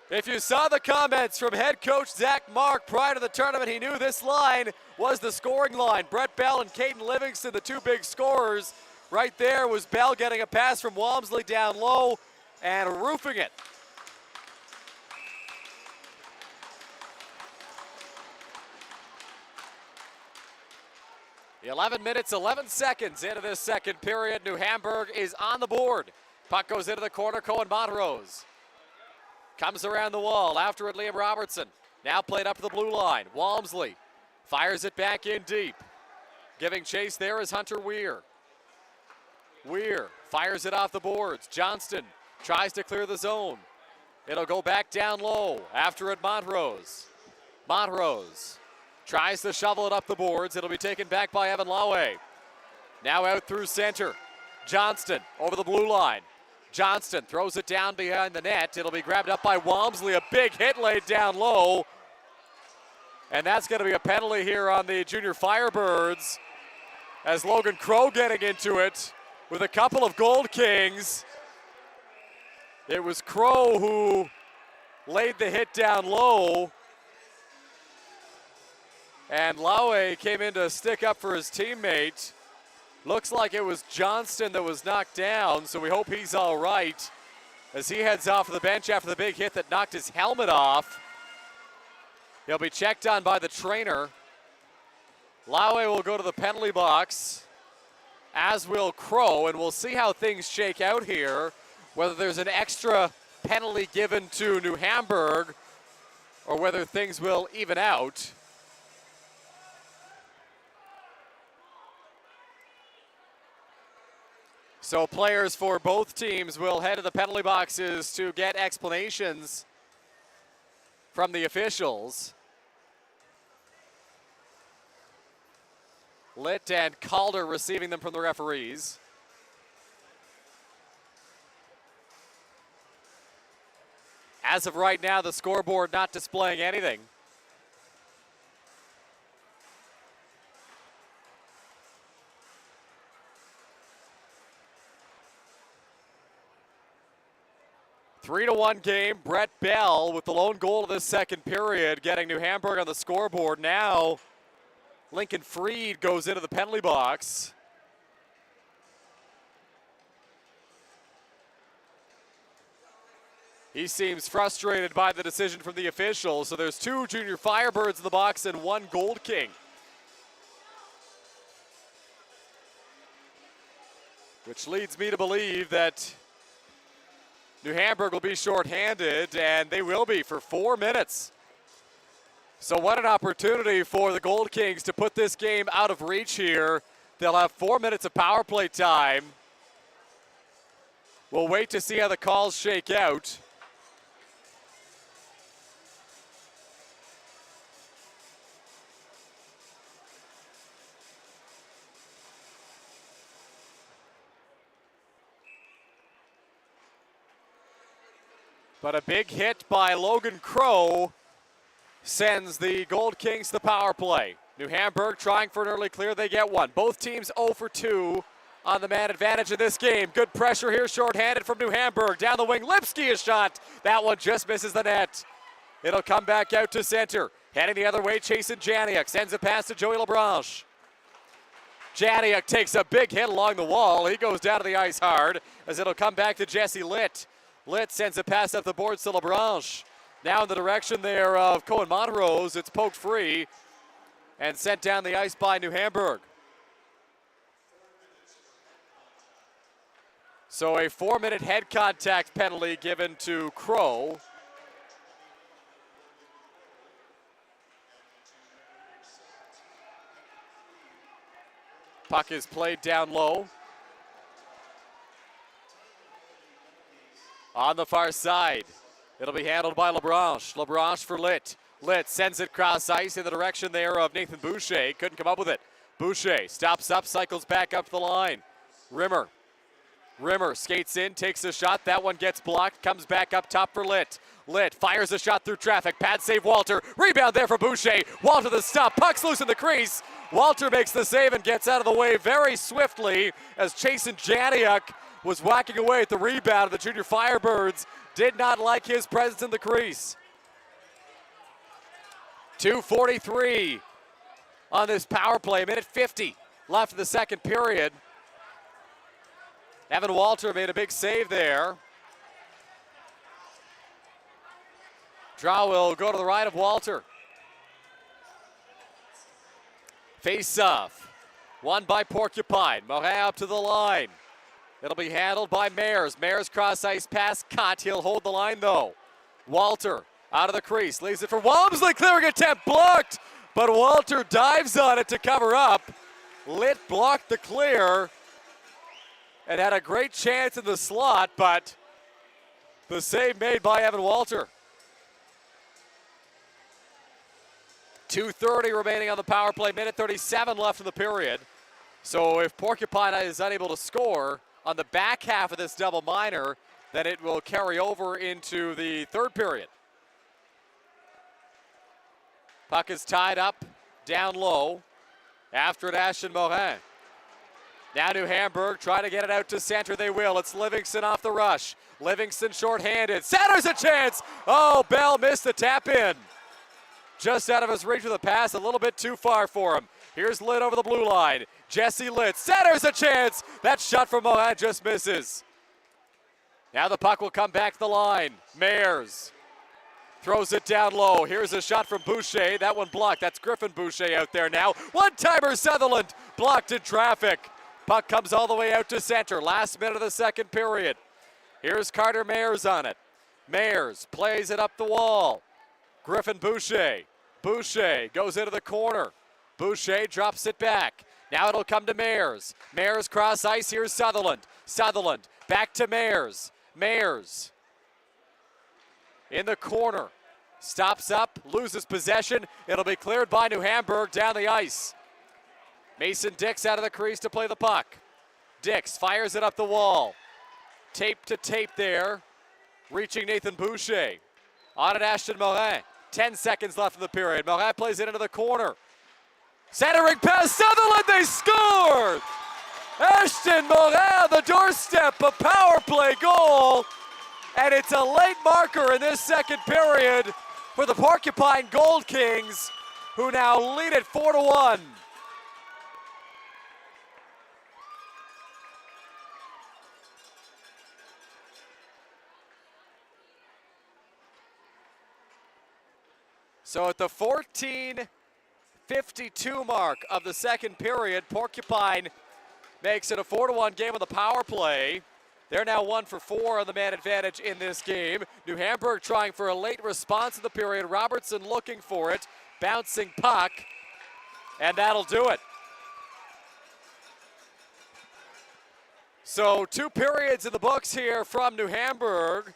If you saw the comments from head coach Zach Mark prior to the tournament, he knew this line was the scoring line. Brett Bell and Caden Livingston, the two big scorers. Right there was Bell getting a pass from Walmsley down low and roofing it. The 11 minutes, 11 seconds into this second period. New Hamburg is on the board. Puck goes into the corner. Cohen Montrose comes around the wall. After it, Liam Robertson. Now played up to the blue line. Walmsley fires it back in deep. Giving chase there is Hunter Weir. Weir fires it off the boards. Johnston tries to clear the zone. It'll go back down low. After it, Montrose. Montrose tries to shovel it up the boards. It'll be taken back by Evan Laue. Now out through center. Johnston over the blue line. Johnston throws it down behind the net. It'll be grabbed up by Walmsley. A big hit laid down low. And that's going to be a penalty here on the Junior Firebirds as Logan Crow getting into it with a couple of Gold Kings. It was Crow who laid the hit down low. And Laue came in to stick up for his teammate. Looks like it was Johnston that was knocked down, so we hope he's all right as he heads off to the bench after the big hit that knocked his helmet off. He'll be checked on by the trainer. Laue will go to the penalty box, as will Crow, and we'll see how things shake out here, whether there's an extra penalty given to New Hamburg or whether things will even out. So players for both teams will head to the penalty boxes to get explanations from the officials. Litt and Calder receiving them from the referees. As of right now, the scoreboard not displaying anything. A 3-1 game. Brett Bell with the lone goal of this second period, getting New Hamburg on the scoreboard. Now Lincoln Freed goes into the penalty box. He seems frustrated by the decision from the officials. So there's 2 junior Firebirds in the box and 1 Gold King. Which leads me to believe that New Hamburg will be shorthanded, and they will be for 4 minutes. So what an opportunity for the Gold Kings to put this game out of reach here. They'll have 4 minutes of power play time. We'll wait to see how the calls shake out. But a big hit by Logan Crow sends the Gold Kings to the power play. New Hamburg trying for an early clear. They get one. Both teams 0 for 2 on the man advantage in this game. Good pressure here, shorthanded from New Hamburg. Down the wing, Lipsky a shot. That one just misses the net. It'll come back out to center. Heading the other way, Chasen Janiuk sends a pass to Joey Lebranche. Janiuk takes a big hit along the wall. He goes down to the ice hard as it'll come back to Jesse Litt. Litt sends a pass up the boards to Lebranche. Now in the direction there of Cohen Montrose, it's poked free and sent down the ice by New Hamburg. So a 4-minute head contact penalty given to Crow. Puck is played down low. On the far side, it'll be handled by Lebranche. Lebranche for Litt. Litt sends it cross ice in the direction there of Nathan Boucher. Couldn't come up with it. Boucher stops up, cycles back up the line. Rimmer skates in, takes a shot. That one gets blocked, comes back up top for Litt. Litt fires a shot through traffic. Pad save Walter. Rebound there for Boucher. Walter the stop. Puck's loose in the crease. Walter makes the save and gets out of the way very swiftly as Chasen Janiuk was whacking away at the rebound. The junior Firebirds did not like his presence in the crease. 2:43 on this power play, minute 50 left in the second period. Evan Walter made a big save there. Draw will go to the right of Walter. Face off, won by Porcupine. Morin up to the line. It'll be handled by Mayers. Mayers cross ice pass cut. He'll hold the line though. Walter out of the crease, leaves it for Walmsley. Clearing attempt blocked, but Walter dives on it to cover up. Litt blocked the clear and had a great chance in the slot, but the save made by Evan Walter. 2:30 remaining on the power play, minute 37 left in the period. So if Porcupine is unable to score on the back half of this double minor, then it will carry over into the third period. Puck is tied up down low. After it, Ashton Morin. Now New Hamburg trying to get it out to center. They will. It's Livingston off the rush. Livingston shorthanded. Centers a chance. Oh, Bell missed the tap in. Just out of his reach with a pass, a little bit too far for him. Here's Litt over the blue line. Jesse Litt centers a chance. That shot from Morin just misses. Now the puck will come back to the line. Mayers throws it down low. Here's a shot from Boucher. That one blocked. That's Griffin Boucher out there now. One-timer Sutherland blocked in traffic. Puck comes all the way out to center. Last minute of the second period. Here's Carter Mayers on it. Mayers plays it up the wall. Griffin Boucher. Boucher goes into the corner. Boucher drops it back. Now it'll come to Mayers. Mayers cross ice. Here's Sutherland. Sutherland back to Mayers. Mayers in the corner. Stops up, loses possession. It'll be cleared by New Hamburg down the ice. Mason Dix out of the crease to play the puck. Dix fires it up the wall. Tape to tape there. Reaching Nathan Boucher. On it, Ashton Morin. 10 seconds left in the period. Morin plays it into the corner. Centering pass, Sutherland, they scored! Ashton Morin on the doorstep, a power play goal. And it's a late marker in this second period for the Porcupine Gold Kings, who now lead it 4-1. So at the 14:52 mark of the second period, Porcupine makes it a 4-1 game on the power play. They're now 1 for 4 on the man advantage in this game. New Hamburg trying for a late response in the period. Robertson looking for it. Bouncing puck. And that'll do it. So 2 periods in the books here from New Hamburg.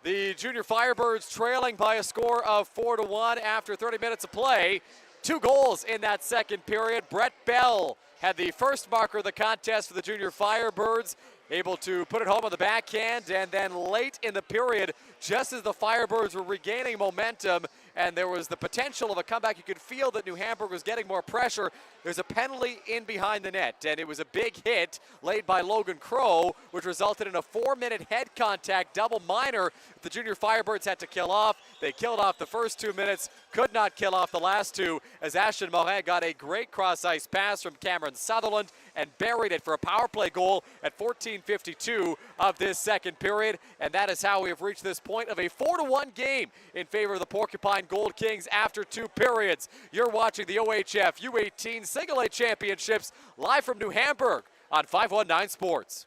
The Junior Firebirds trailing by a score of 4-1 after 30 minutes of play. 2 goals in that second period. Brett Bell had the first marker of the contest for the Junior Firebirds, able to put it home on the backhand, and then late in the period, just as the Firebirds were regaining momentum and there was the potential of a comeback, you could feel that New Hamburg was getting more pressure. There's a penalty in behind the net, and it was a big hit laid by Logan Crow, which resulted in a 4-minute head contact double minor the Junior Firebirds had to kill off. They killed off the first 2 minutes, could not kill off the last 2, as Ashton Morin got a great cross-ice pass from Cameron Sutherland and buried it for a power play goal at 14:52 of this second period. And that is how we have reached this point of a 4-1 game in favor of the Porcupine Gold Kings after 2 periods. You're watching the OHF U18 Single A Championships live from New Hamburg on 519 Sports.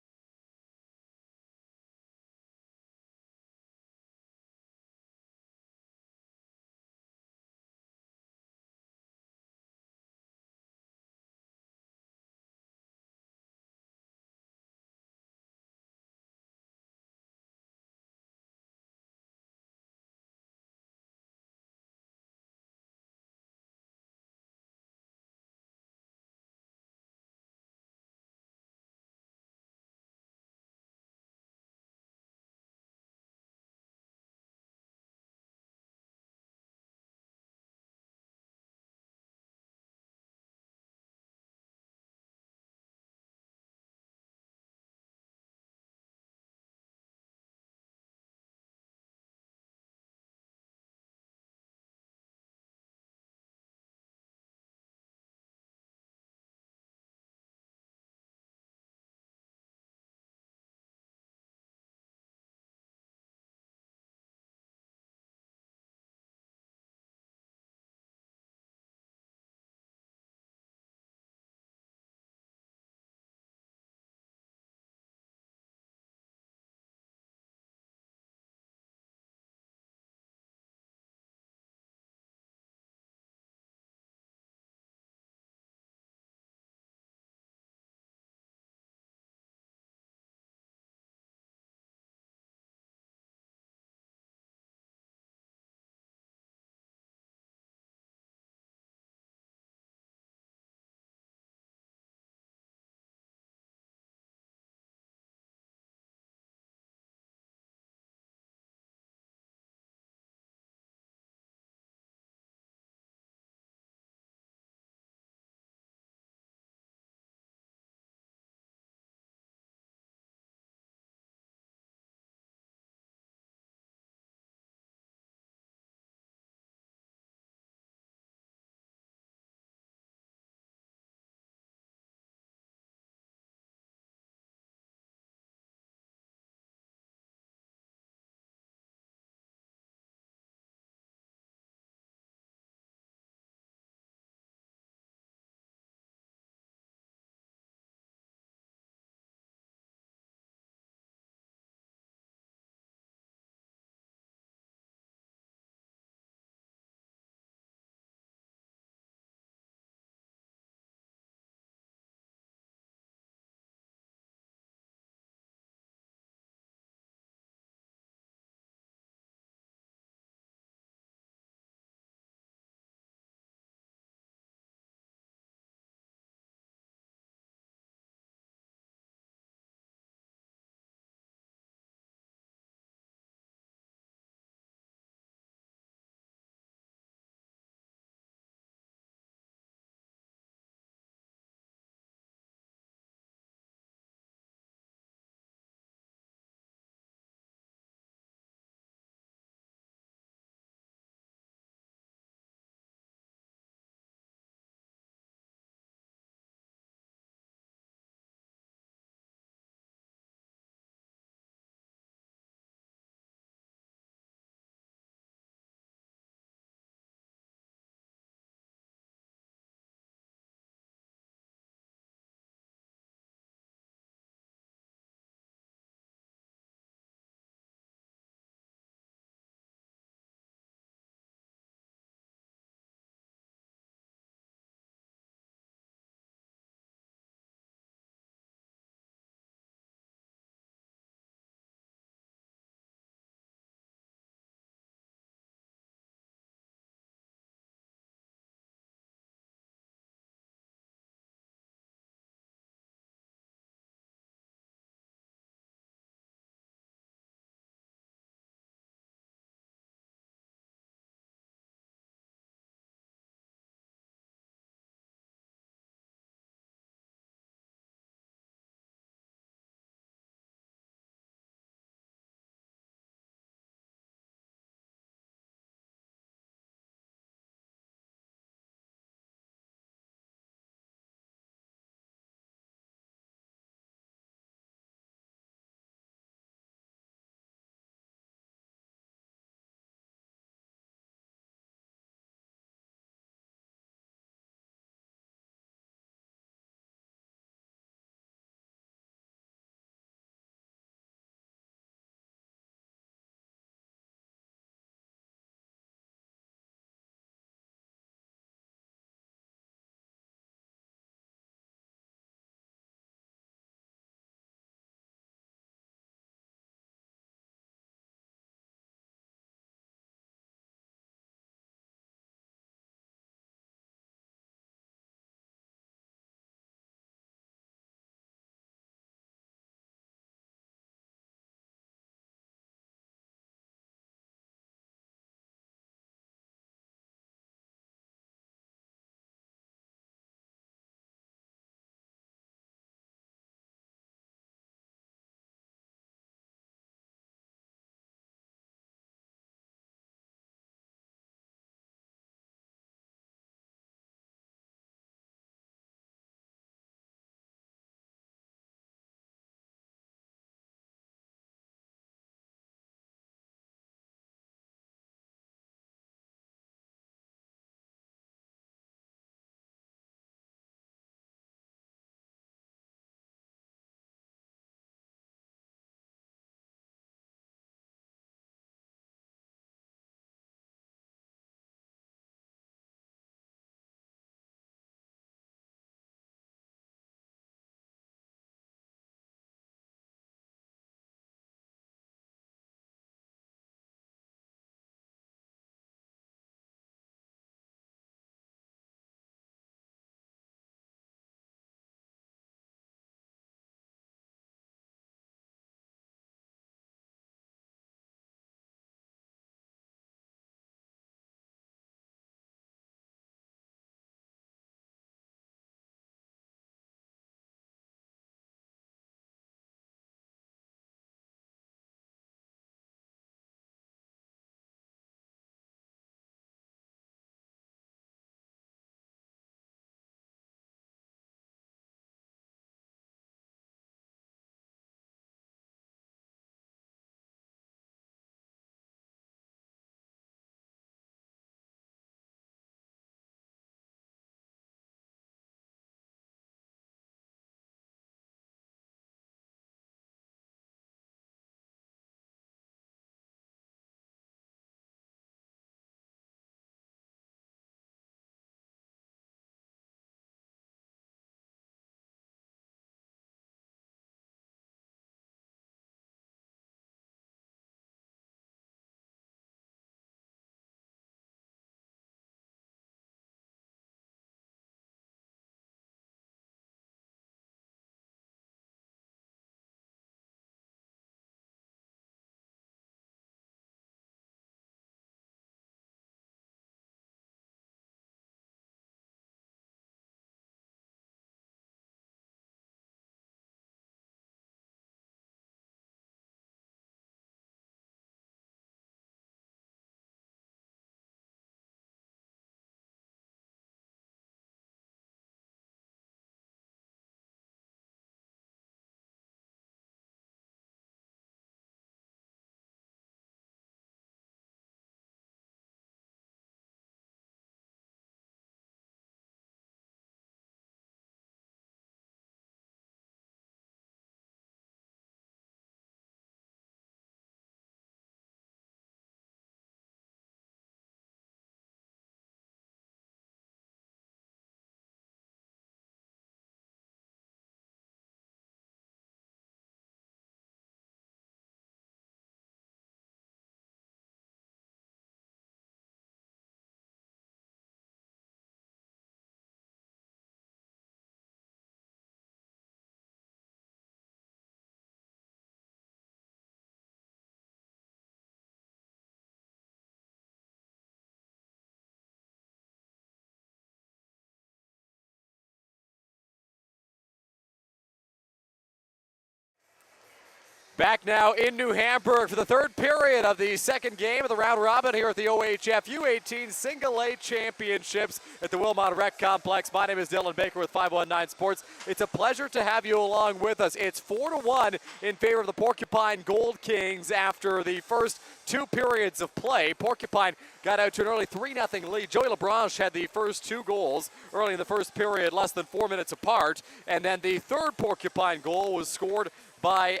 Back now in New Hamburg for the third period of the second game of the round robin here at the OHF U18 Single A Championships at the Wilmot Rec Complex. My name is Dylan Baker with 519 Sports. It's a pleasure to have you along with us. It's 4-1 in favor of the Porcupine Gold Kings after the first two periods of play. Porcupine got out to an early 3-0 lead. Joey Lebranche had the first two goals early in the first period, less than 4 minutes apart. And then the third Porcupine goal was scored by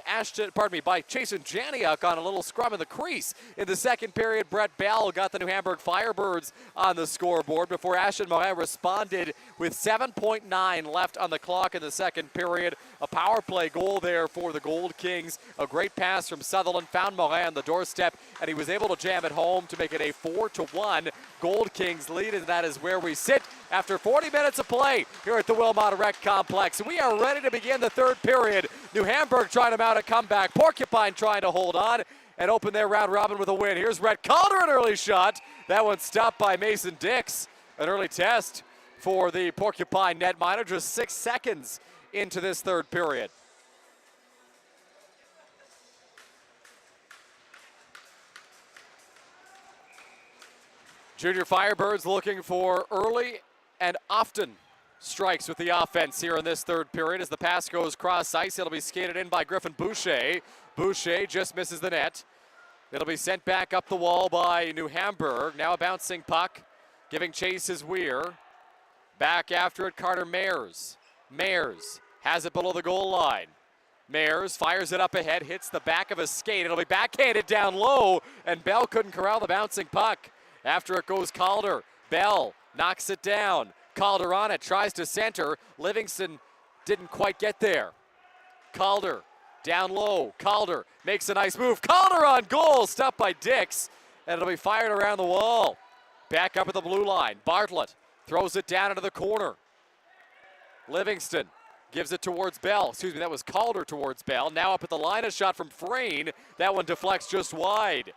Jason Janiuk on a little scrum in the crease. In the second period, Brett Bell got the New Hamburg Firebirds on the scoreboard before Ashton Morin responded with 7.9 left on the clock in the second period. A power play goal there for the Gold Kings. A great pass from Sutherland, found Morin on the doorstep, and he was able to jam it home to make it a 4-1 Gold Kings lead, and that is where we sit after 40 minutes of play here at the Wilmot Rec Complex. We are ready to begin the third period. New Hamburg trying to mount a comeback. Porcupine trying to hold on and open their round robin with a win. Here's Rhett Calder, an early shot. That one stopped by Mason Dix. An early test for the Porcupine netminder, just 6 seconds into this third period. Junior Firebirds looking for early and often strikes with the offense here in this third period. As the pass goes cross ice, it'll be skated in by Griffin Boucher. Boucher just misses the net. It'll be sent back up the wall by New Hamburg. Now a bouncing puck, giving chase is Weir. Back after it, Carter Mayers. Mayers has it below the goal line. Mayers fires it up ahead, hits the back of a skate. It'll be backhanded down low, and Bell couldn't corral the bouncing puck. After it goes Calder. Bell knocks it down. Calder on it, tries to center. Livingston didn't quite get there. Calder down low. Calder makes a nice move. Calder on goal, stopped by Dix, and it'll be fired around the wall. Back up at the blue line. Bartlett throws it down into the corner. Livingston gives it towards Bell. Excuse me, that was Calder towards Bell. Now up at the line, a shot from Frayne. That one deflects just wide.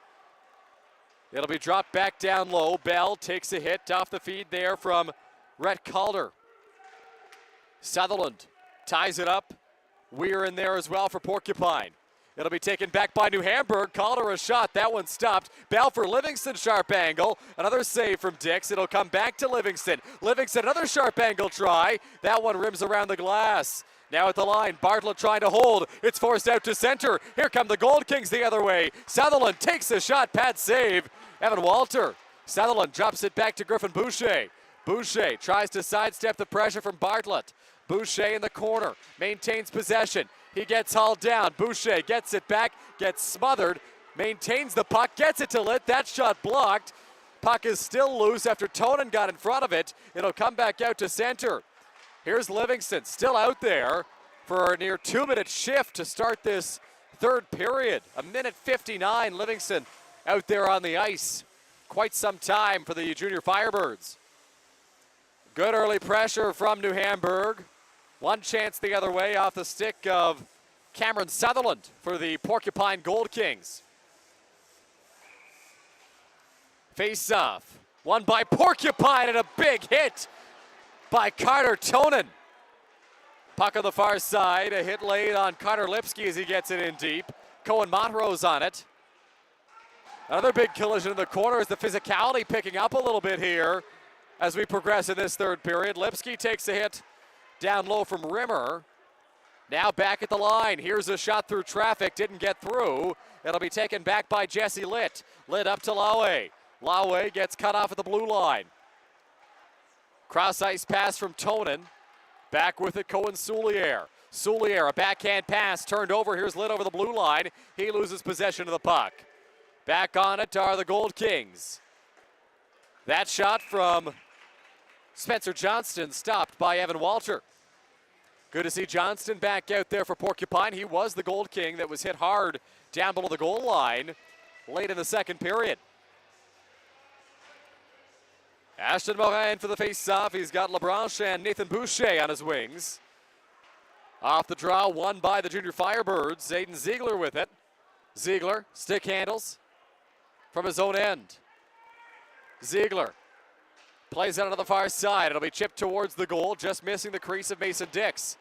It'll be dropped back down low. Bell takes a hit off the feed there from Rhett Calder. Sutherland ties it up. Weir in there as well for Porcupine. It'll be taken back by New Hamburg. Calder a shot. That one stopped. Bell for Livingston, sharp angle. Another save from Dix. It'll come back to Livingston. Livingston, another sharp angle try. That one rims around the glass. Now at the line, Bartlett trying to hold. It's forced out to center. Here come the Gold Kings the other way. Sutherland takes a shot. Pad save. Evan Walter. Sutherland drops it back to Griffin Boucher. Boucher tries to sidestep the pressure from Bartlett. Boucher in the corner, maintains possession. He gets hauled down. Boucher gets it back, gets smothered, maintains the puck, gets it to Litt. That shot blocked. Puck is still loose after Tonen got in front of it. It'll come back out to center. Here's Livingston, still out there for a near 2-minute shift to start this third period. 1:59, Livingston out there on the ice. Quite some time for the Junior Firebirds. Good early pressure from New Hamburg. One chance the other way off the stick of Cameron Sutherland for the Porcupine Gold Kings. Face-off. Won by Porcupine and a big hit by Carter Tonen. Puck on the far side. A hit laid on Carter Lipsky as he gets it in deep. Cohen Montrose on it. Another big collision in the corner. Is the physicality picking up a little bit here as we progress in this third period. Lipsky takes a hit down low from Rimmer. Now back at the line. Here's a shot through traffic. Didn't get through. It'll be taken back by Jesse Litt. Litt up to Laue. Laue gets cut off at the blue line. Cross ice pass from Tonen. Back with it, Cohen Souliere. Souliere, a backhand pass turned over. Here's Litt over the blue line. He loses possession of the puck. Back on it are the Gold Kings. That shot from Spencer Johnston stopped by Evan Walter. Good to see Johnston back out there for Porcupine. He was the Gold King that was hit hard down below the goal line late in the second period. Ashton Morin for the face-off. He's got Lebranche and Nathan Boucher on his wings. Off the draw, won by the Junior Firebirds. Aiden Ziegler with it. Ziegler, stick handles from his own end. Ziegler plays out on the far side. It'll be chipped towards the goal, just missing the crease of Mason Dix.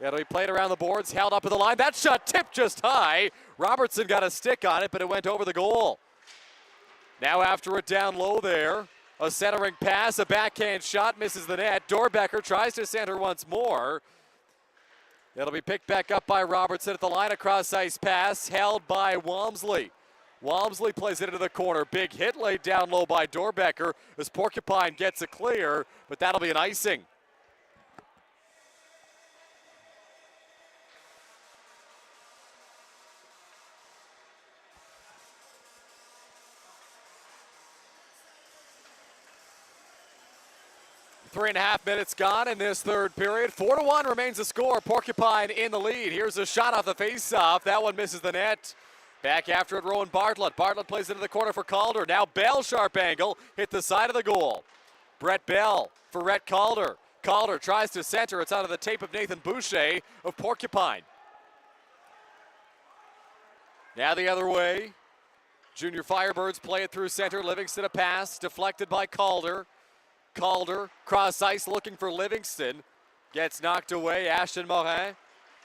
It'll be played around the boards, held up at the line. That shot tipped just high. Robertson got a stick on it, but it went over the goal. Now after it down low there, a centering pass, a backhand shot, misses the net. Dorbecker tries to center once more. It'll be picked back up by Robertson at the line, a cross-ice pass, held by Walmsley. Walmsley plays it into the corner. Big hit laid down low by Dorbecker as Porcupine gets it clear, but that'll be an icing. Three and a half minutes gone in this third period. 4-1 remains the score. Porcupine in the lead. Here's a shot off the face-off. That one misses the net. Back after it, Rowan Bartlett. Bartlett plays it into the corner for Calder. Now Bell, sharp angle, hit the side of the goal. Brett Bell for Rhett Calder. Calder tries to center. It's out of the tape of Nathan Boucher of Porcupine. Now the other way. Junior Firebirds play it through center. Livingston a pass, deflected by Calder. Calder, cross ice looking for Livingston. Gets knocked away. Ashton Morin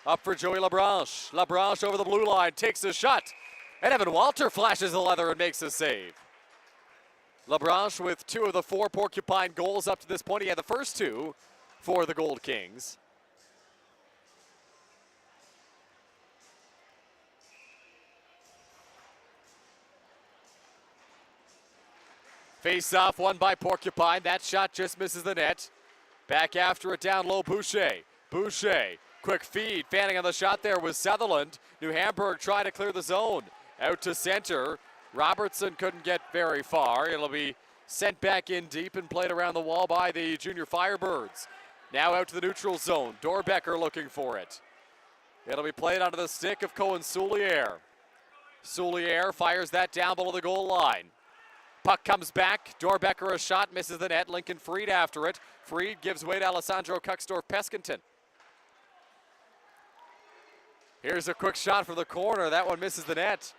up for Joey Labranche. Labranche over the blue line, takes a shot. And Evan Walter flashes the leather and makes a save. Labranche with 2 of the 4 Porcupine goals up to this point. He had the first 2 for the Gold Kings. Face-off won by Porcupine. That shot just misses the net. Back after it down low, Boucher. Boucher, quick feed. Fanning on the shot there was Sutherland. New Hamburg trying to clear the zone. Out to center. Robertson couldn't get very far. It'll be sent back in deep and played around the wall by the Junior Firebirds. Now out to the neutral zone. Dorbecker looking for it. It'll be played onto the stick of Cohen Souliere. Souliere fires that down below the goal line. Puck comes back. Dorbecker a shot, misses the net. Lincoln Freed after it. Freed gives way to Alessandro Kuxdorf-Peskington. Here's a quick shot from the corner. That one misses the net.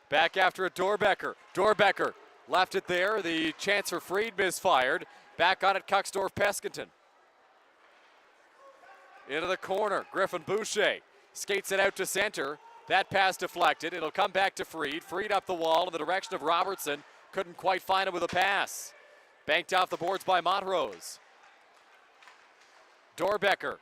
Back after it, Dorbecker. Dorbecker left it there. The chance for Freed misfired. Back on it, Kuxdorf-Peskington. Into the corner. Griffin Boucher skates it out to center. That pass deflected. It'll come back to Freed. Freed up the wall in the direction of Robertson. Couldn't quite find him with a pass. Banked off the boards by Montrose. Dorbecker.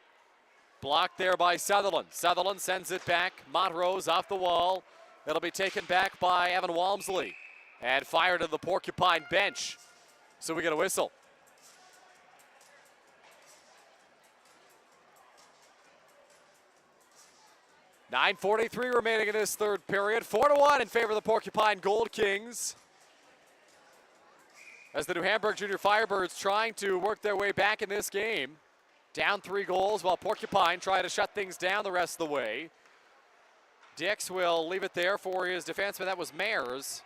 Blocked there by Sutherland. Sutherland sends it back. Montrose off the wall. It'll be taken back by Evan Walmsley. And fired to the Porcupine bench. So we get a whistle. .9:43 remaining in this third period. 4-1 in favor of the Porcupine Gold Kings. As the New Hamburg Junior Firebirds trying to work their way back in this game. Down 3 goals while Porcupine try to shut things down the rest of the way. Dix will leave it there for his defenseman. That was Mayers.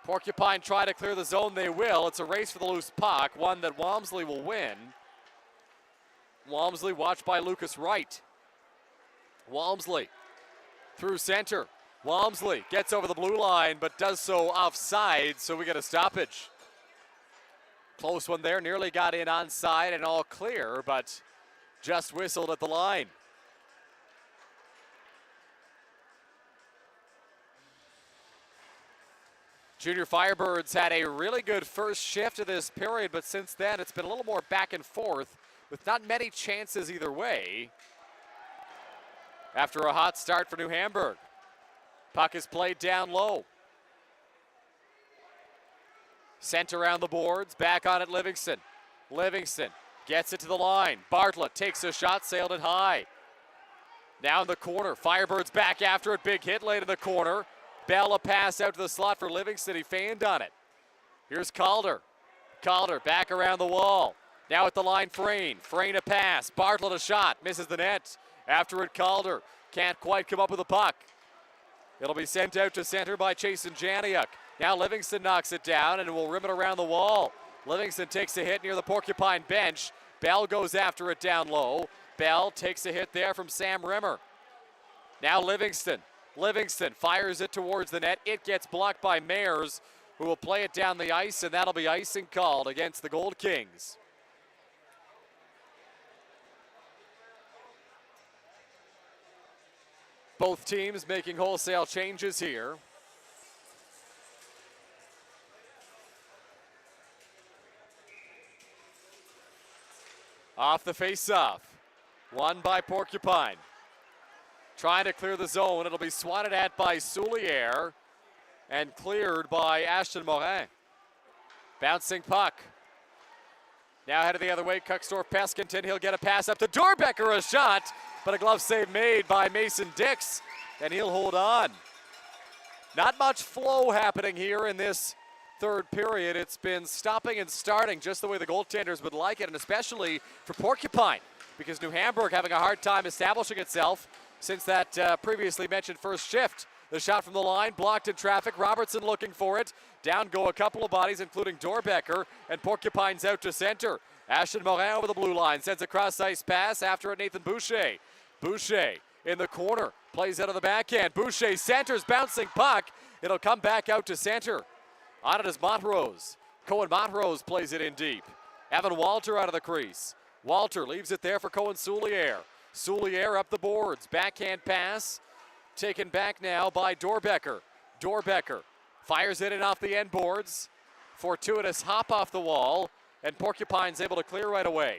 Porcupine try to clear the zone. They will. It's a race for the loose puck. One that Walmsley will win. Walmsley watched by Lucas Wright. Walmsley through center. Walmsley gets over the blue line, but does so offside, so we get a stoppage. Close one there, nearly got in onside and all clear, but just whistled at the line. Junior Firebirds had a really good first shift of this period, but since then it's been a little more back and forth with not many chances either way. After a hot start for New Hamburg. Puck is played down low. Sent around the boards, back on it Livingston. Livingston gets it to the line. Bartlett takes a shot, sailed it high. Now in the corner, Firebirds back after it, big hit late in the corner. Bell a pass out to the slot for Livingston, he fanned on it. Here's Calder. Calder back around the wall. Now at the line, Frayne. Frayne a pass, Bartlett a shot, misses the net. After it, Calder can't quite come up with the puck. It'll be sent out to center by Chasen Janiuk. Now Livingston knocks it down and will rim it around the wall. Livingston takes a hit near the Porcupine bench. Bell goes after it down low. Bell takes a hit there from Sam Rimmer. Now Livingston. Livingston fires it towards the net. It gets blocked by Mayers, who will play it down the ice, and that'll be icing called against the Gold Kings. Both teams making wholesale changes here. Off the face-off. Won by Porcupine. Trying to clear the zone. It'll be swatted at by Soulier and cleared by Ashton Morin. Bouncing puck. Now headed the other way, Kuxdorf-Peskinton. He'll get a pass up to Dorbecker, a shot, but a glove save made by Mason Dix, and he'll hold on. Not much flow happening here in this third period. It's been stopping and starting just the way the goaltenders would like it, and especially for Porcupine, because New Hamburg having a hard time establishing itself since that previously mentioned first shift. The shot from the line, blocked in traffic. Robertson looking for it. Down go a couple of bodies, including Dorbecker, and Porcupine's out to center. Ashton Morin over the blue line, sends a cross-ice pass. After it, Nathan Boucher. Boucher in the corner, plays out of the backhand. Boucher centers, bouncing puck. It'll come back out to center. On it is Montrose. Cohen Montrose plays it in deep. Evan Walter out of the crease. Walter leaves it there for Cohen Soulier. Soulier up the boards, backhand pass. Taken back now by Dorbecker. Dorbecker fires it in off the end boards. Fortuitous hop off the wall, and Porcupine's able to clear right away.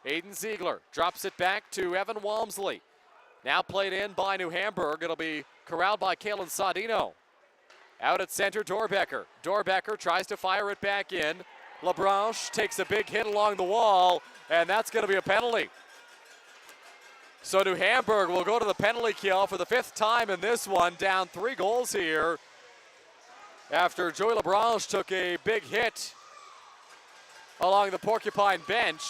Aiden Ziegler drops it back to Evan Walmsley. Now played in by New Hamburg. It'll be corralled by Kalen Saudino. Out at center, Dorbecker. Dorbecker tries to fire it back in. LaBranche takes a big hit along the wall, and that's going to be a penalty. So New Hamburg will go to the penalty kill for the fifth time in this one, down 3 goals here after Joey LaBranche took a big hit along the Porcupine bench.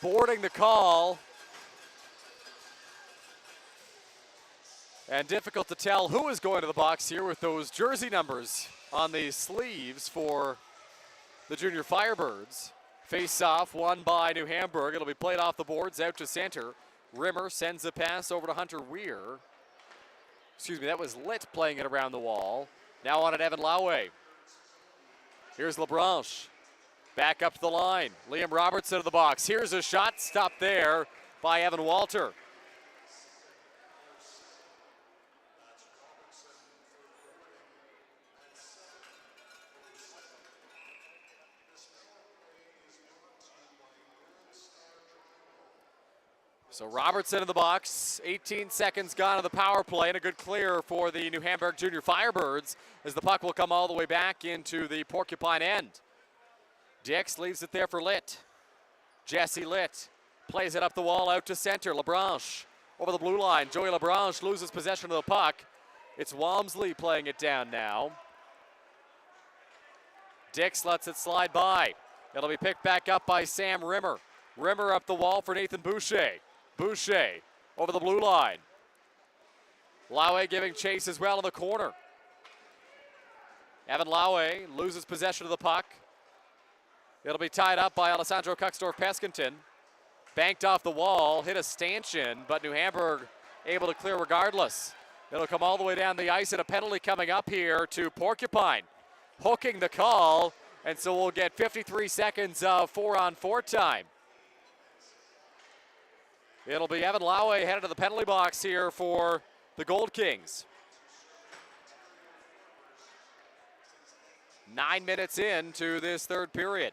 Boarding the call. And difficult to tell who is going to the box here with those jersey numbers on the sleeves for the junior Firebirds. Face-off won by New Hamburg. It'll be played off the boards out to center. Rimmer sends a pass over to Hunter Weir. Excuse me, that was Litt playing it around the wall. Now on it, Evan Laue. Here's LaBranche. Back up to the line. Liam Robertson to the box. Here's a shot, stopped there by Evan Walter. So Robertson in the box, 18 seconds gone on the power play, and a good clear for the New Hamburg Junior Firebirds as the puck will come all the way back into the Porcupine end. Dix leaves it there for Litt. Jesse Litt plays it up the wall out to center. LaBranche over the blue line. Joey LaBranche loses possession of the puck. It's Walmsley playing it down now. Dix lets it slide by. It'll be picked back up by Sam Rimmer. Rimmer up the wall for Nathan Boucher. Boucher over the blue line. Laue giving chase as well in the corner. Evan Laue loses possession of the puck. It'll be tied up by Alessandro Kuxdorf-Peskinton. Banked off the wall, hit a stanchion, but New Hamburg able to clear regardless. It'll come all the way down the ice, and a penalty coming up here to Porcupine. Hooking the call, and so we'll get 53 seconds of 4-on-4 time. It'll be Evan Laue headed to the penalty box here for the Gold Kings. 9 minutes into this third period.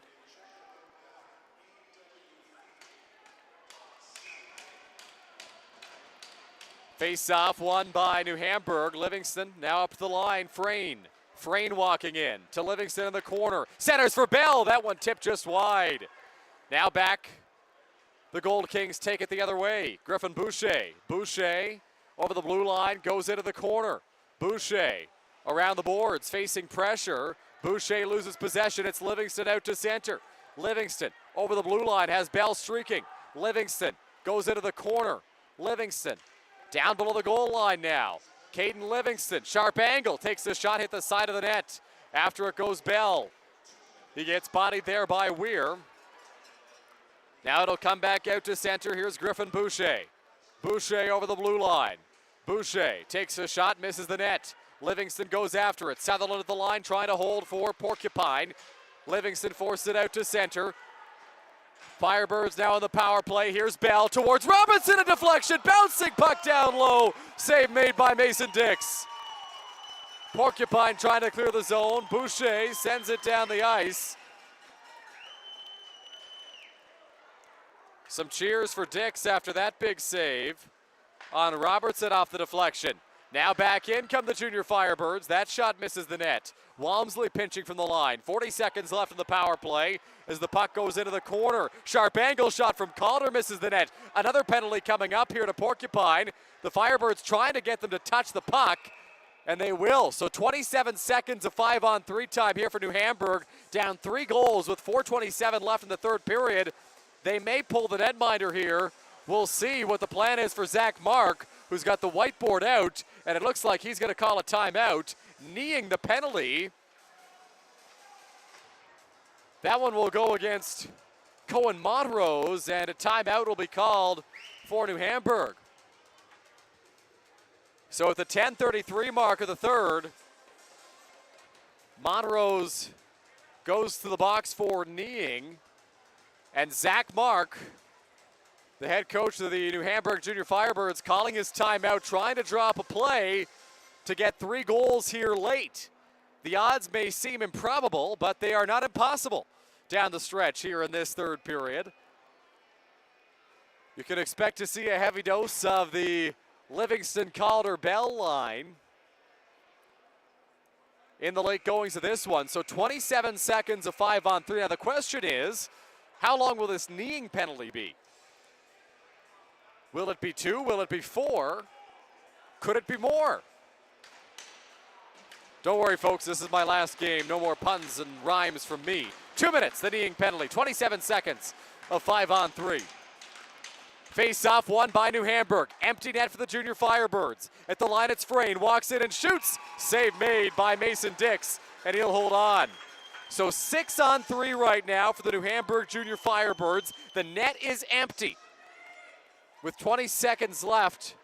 Face-off won by New Hamburg. Livingston now up the line. Frayne walking in to Livingston in the corner. Centers for Bell. That one tipped just wide. Now back. The Gold Kings take it the other way. Griffin Boucher. Boucher over the blue line, goes into the corner. Boucher around the boards, facing pressure. Boucher loses possession. It's Livingston out to center. Livingston over the blue line, has Bell streaking. Livingston goes into the corner. Livingston down below the goal line now. Caden Livingston, sharp angle, takes the shot, hit the side of the net. After it goes Bell. He gets bodied there by Weir. Now it'll come back out to center. Here's Griffin Boucher. Boucher over the blue line. Boucher takes a shot, misses the net. Livingston goes after it. Sutherland at the line trying to hold for Porcupine. Livingston forced it out to center. Firebirds now on the power play. Here's Bell towards Robinson, a deflection. Bouncing puck down low. Save made by Mason Dix. Porcupine trying to clear the zone. Boucher sends it down the ice. Some cheers for Dix after that big save on Robertson off the deflection. Now back in come the junior Firebirds. That shot misses the net. Walmsley pinching from the line. 40 seconds left in the power play as the puck goes into the corner. Sharp angle shot from Calder misses the net. Another penalty coming up here to Porcupine. The Firebirds trying to get them to touch the puck, and they will. So 27 seconds of 5-on-3 time here for New Hamburg. Down 3 goals with 4:27 left in the third period. They may pull the netminder here. We'll see what the plan is for Zach Mark, who's got the whiteboard out, and it looks like he's going to call a timeout, kneeing the penalty. That one will go against Cohen Montrose, and a timeout will be called for New Hamburg. So at the 10:33 mark of the third, Montrose goes to the box for kneeing, and Zach Mark, the head coach of the New Hamburg Junior Firebirds, calling his timeout, trying to drop a play to get 3 goals here late. The odds may seem improbable, but they are not impossible down the stretch here in this third period. You can expect to see a heavy dose of the Livingston-Calder-Bell line in the late goings of this one. So 27 seconds of 5-on-3. Now the question is, how long will this kneeing penalty be? Will it be 2? Will it be 4? Could it be more? Don't worry, folks. This is my last game. No more puns and rhymes from me. 2 minutes, the kneeing penalty. 27 seconds of 5-on-3. Face-off won by New Hamburg. Empty net for the junior Firebirds. At the line, it's Frayne. Walks in and shoots. Save made by Mason Dix, and he'll hold on. So 6-on-3 right now for the New Hamburg junior Firebirds. The net is empty with 20 seconds left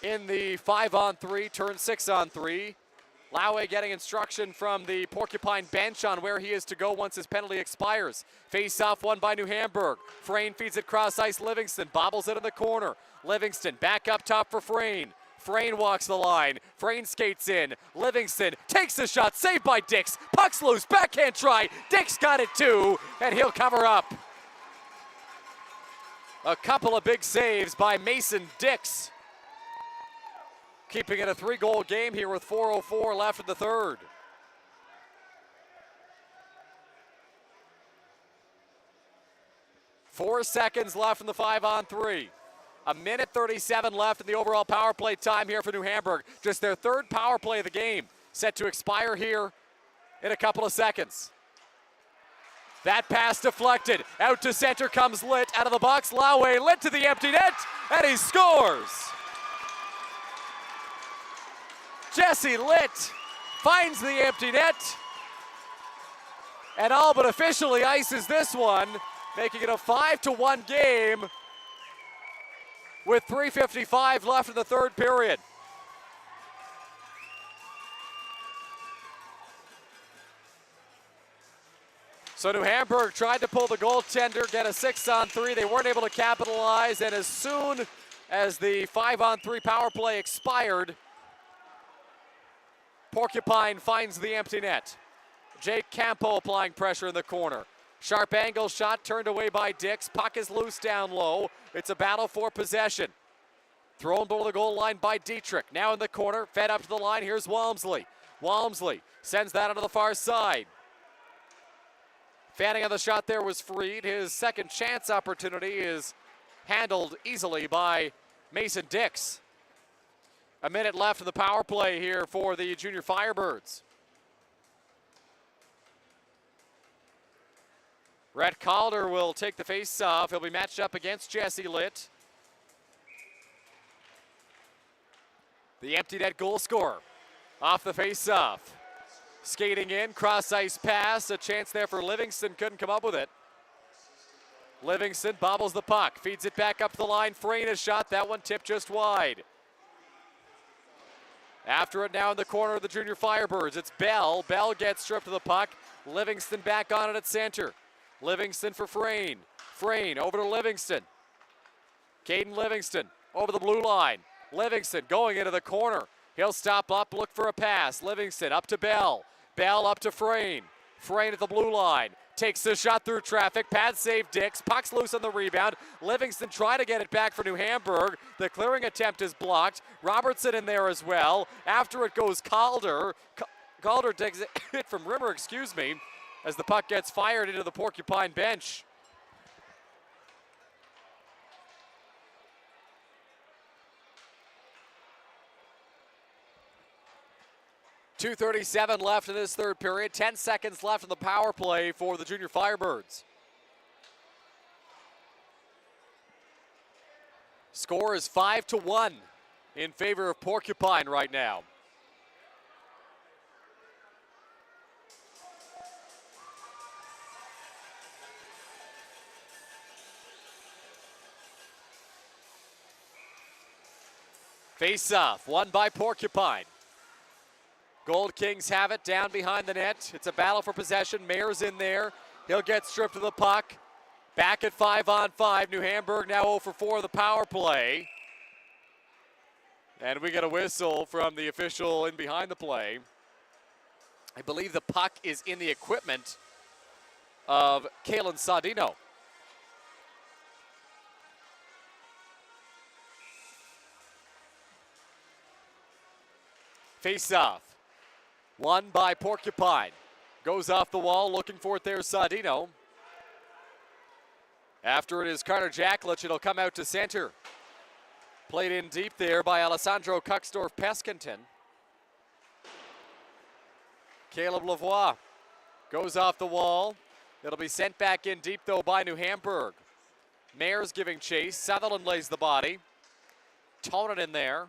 in the 5-on-3, turn 6-on-3. Lowe getting instruction from the Porcupine bench on where he is to go once his penalty expires. Face-off won by New Hamburg. Frayne feeds it cross ice. Livingston bobbles it in the corner. Livingston back up top for Frayne. Frayne walks the line. Frayne skates in. Livingston takes the shot. Saved by Dix. Puck's loose. Backhand try. Dix got it too, and he'll cover up. A couple of big saves by Mason Dix, keeping it a 3-goal game here with 4:04 left in the third. Four seconds left in the 5-on-3. 1:37 left in the overall power play time here for New Hamburg. Just their third power play of the game, set to expire here in a couple of seconds. That pass deflected. Out to center comes Litt. Out of the box, Lowe. Litt to the empty net, and he scores. Jesse Litt finds the empty net and all but officially ices this one, making it a 5-1 game with 3:55 left in the third period. So New Hamburg tried to pull the goaltender, get a 6-on-3. They weren't able to capitalize, and as soon as the 5-on-3 power play expired, Porcupine finds the empty net. Jake Campo applying pressure in the corner. Sharp angle shot turned away by Dix. Puck is loose down low. It's a battle for possession. Thrown below the goal line by Dietrich. Now in the corner, fed up to the line. Here's Walmsley. Walmsley sends that onto the far side. Fanning on the shot there was freed. His second chance opportunity is handled easily by Mason Dix. A minute left in the power play here for the junior Firebirds. Rhett Calder will take the face-off. He'll be matched up against Jesse Litt, the empty net goal scorer, off the face-off. Skating in, cross-ice pass, a chance there for Livingston, couldn't come up with it. Livingston bobbles the puck, feeds it back up the line. Frayne a shot, that one tipped just wide. After it now in the corner of the junior Firebirds, it's Bell. Bell gets stripped of the puck. Livingston back on it at center. Livingston for Frayne. Frayne over to Livingston. Caden Livingston over the blue line. Livingston going into the corner. He'll stop up, look for a pass. Livingston up to Bell. Bell up to Frayne. Frayne at the blue line. Takes the shot through traffic. Pad save Dix. Puck's loose on the rebound. Livingston trying to get it back for New Hamburg. The clearing attempt is blocked. Robertson in there as well. After it goes Calder. Calder takes it from Rimmer, as the puck gets fired into the Porcupine bench. .237 left in this third period. 10 seconds left in the power play for the junior Firebirds. Score is 5-1 in favor of Porcupine right now. Face-off, won by Porcupine. Gold Kings have it down behind the net. It's a battle for possession. Mayer's in there. He'll get stripped of the puck. Back at 5-on-5. New Hamburg now 0 for 4 of the power play. And we get a whistle from the official in behind the play. I believe the puck is in the equipment of Kalen Sardino. Face-off. Won by Porcupine. Goes off the wall, looking for it there, Sardino. After it is Carter Jacklich, it'll come out to center. Played in deep there by Alessandro Kuxdorf-Peskinton. Caleb Lavoie goes off the wall. It'll be sent back in deep, though, by New Hamburg. Mayer's giving chase. Sutherland lays the body. Tonin in there.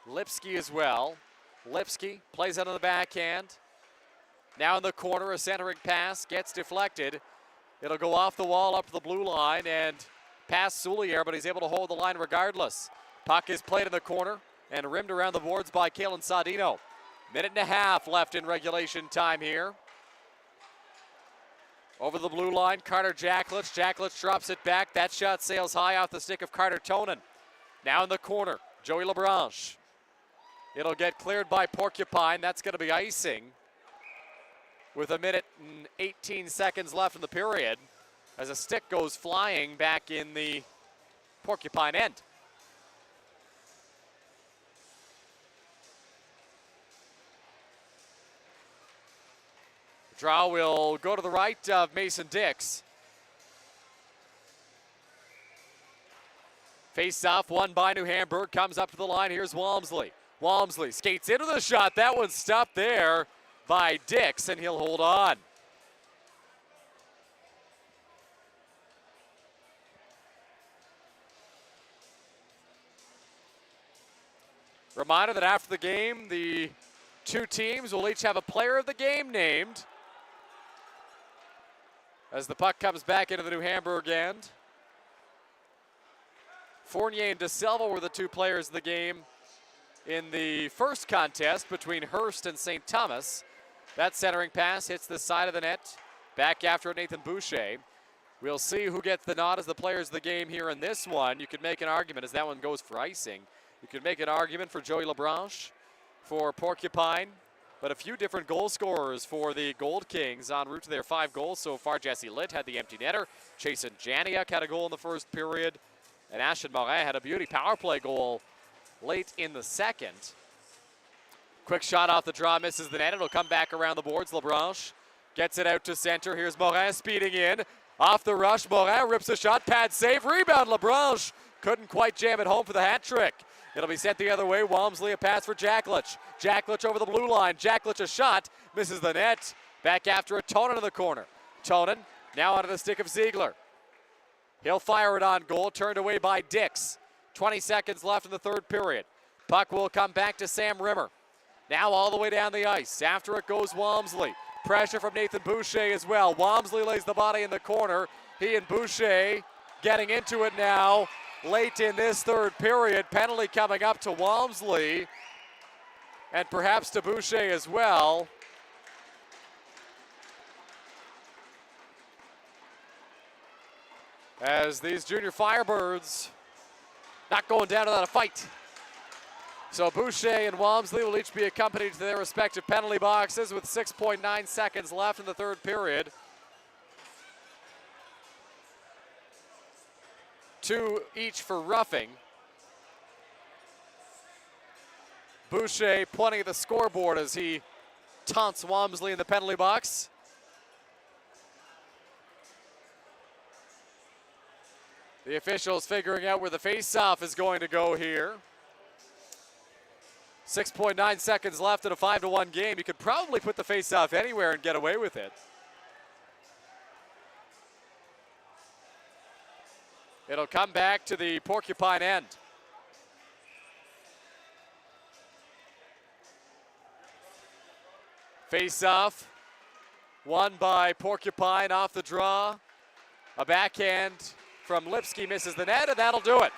Lipsky as well. Lipsky plays out on the backhand. Now in the corner, a centering pass gets deflected. It'll go off the wall up to the blue line and past Soulier, but he's able to hold the line regardless. Puck is played in the corner and rimmed around the boards by Kalen Sardino. Minute and a half left in regulation time here. Over the blue line, Carter Jacklich. Jacklich drops it back. That shot sails high off the stick of Carter Tonin. Now in the corner, Joey Lebranche. It'll get cleared by Porcupine. That's going to be icing with a minute and 18 seconds left in the period as a stick goes flying back in the Porcupine end. Draw will go to the right of Mason Dix. Face-off won by New Hamburg. Comes up to the line. Here's Walmsley. Walmsley skates into the shot. That one's stopped there by Dix, and he'll hold on. Reminder that after the game, the two teams will each have a player of the game named as the puck comes back into the New Hamburg end. Fournier and De Silva were the two players of the game in the first contest between Hearst and St. Thomas. That centering pass hits the side of the net. Back after it, Nathan Boucher. We'll see who gets the nod as the players of the game here in this one. You could make an argument as that one goes for icing. You could make an argument for Joey Lebranche, for Porcupine, but a few different goal scorers for the Gold Kings en route to their 5 goals so far. Jesse Litt had the empty netter. Chasen Janiak had a goal in the first period. And Ashton Morin had a beauty power play goal late in the second. Quick shot off the draw, misses the net. It'll come back around the boards. Lebranche gets it out to center. Here's Morin speeding in. Off the rush, Morin rips a shot. Pad save, rebound. Lebranche couldn't quite jam it home for the hat trick. It'll be sent the other way. Walmsley a pass for Jacklich. Jacklich over the blue line. Jacklich a shot, misses the net. Back after it, Tonin in the corner. Tonin now onto the stick of Ziegler. He'll fire it on goal, turned away by Dix. 20 seconds left in the third period. Puck will come back to Sam Rimmer. Now all the way down the ice. After it goes Walmsley. Pressure from Nathan Boucher as well. Walmsley lays the body in the corner. He and Boucher getting into it now. late in this third period. Penalty coming up to Walmsley and perhaps to Boucher as well. As these junior Firebirds not going down without a fight. So Boucher and Walmsley will each be accompanied to their respective penalty boxes with 6.9 seconds left in the third period. 2 each for roughing. Boucher pointing at the scoreboard as he taunts Walmsley in the penalty box. The officials figuring out where the face-off is going to go here. 6.9 seconds left in a 5-1 game. You could probably put the face-off anywhere and get away with it. It'll come back to the Porcupine end. Face-off, won by Porcupine off the draw. A backhand from Lipsky misses the net, and that'll do it.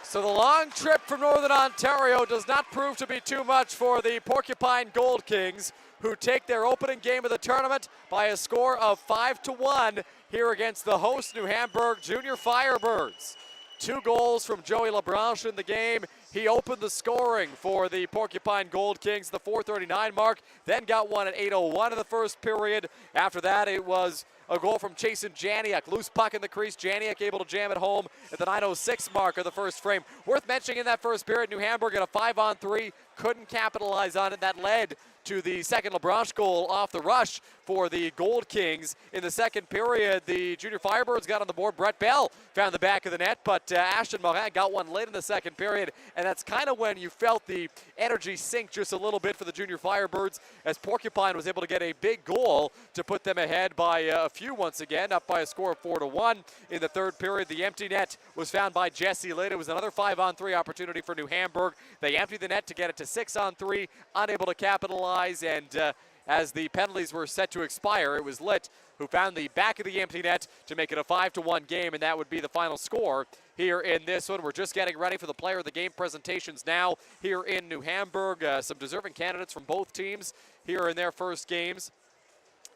So the long trip from Northern Ontario does not prove to be too much for the Porcupine Gold Kings, who take their opening game of the tournament by a score of 5-1 here against the host New Hamburg Junior Firebirds. 2 goals from Joey Labranche in the game. He opened the scoring for the Porcupine Gold Kings, the 4:39 mark, then got one at 8:01 in the first period. After that, it was a goal from Chasen Janiak. Loose puck in the crease. Janiak able to jam it home at the 9:06 mark of the first frame. Worth mentioning in that first period, New Hamburg at a 5-on-3, couldn't capitalize on it. That led to the second Labranche goal off the rush for the Gold Kings. In the second period, the Junior Firebirds got on the board. Brett Bell found the back of the net, but Ashton Morin got one late in the second period, and that's kind of when you felt the energy sink just a little bit for the Junior Firebirds, as Porcupine was able to get a big goal to put them ahead by a few once again, up by a score of 4-1. In the third period, the empty net was found by Jesse Litt. It was another 5-on-3 opportunity for New Hamburg. They emptied the net to get it to 6-on-3, unable to capitalize, and as the penalties were set to expire, it was Litt who found the back of the empty net to make it a 5-1 game, and that would be the final score here in this one. We're just getting ready for the player of the game presentations now here in New Hamburg. Some deserving candidates from both teams here in their first games.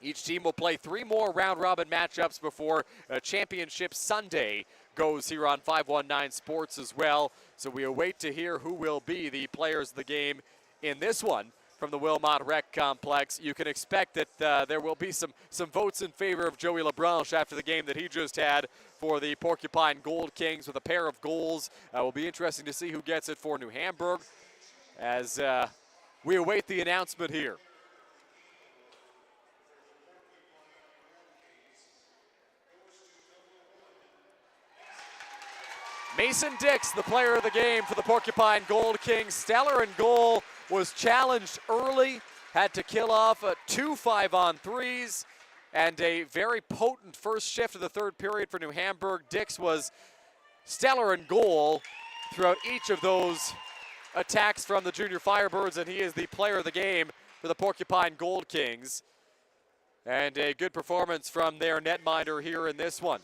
Each team will play 3 more round-robin matchups before Championship Sunday goes here on 519 Sports as well. So we await to hear who will be the players of the game in this one from the Wilmot Rec Complex. You can expect that there will be some votes in favor of Joey Labranche after the game that he just had for the Porcupine Gold Kings with a pair of goals. Will be interesting to see who gets it for New Hamburg as we await the announcement here. Mason Dix, the player of the game for the Porcupine Gold Kings. Stellar in goal, was challenged early, had to kill off 2 5-on-3s, and a very potent first shift of the third period for New Hamburg. Dix was stellar in goal throughout each of those attacks from the Junior Firebirds, and he is the player of the game for the Porcupine Gold Kings. And a good performance from their netminder here in this one.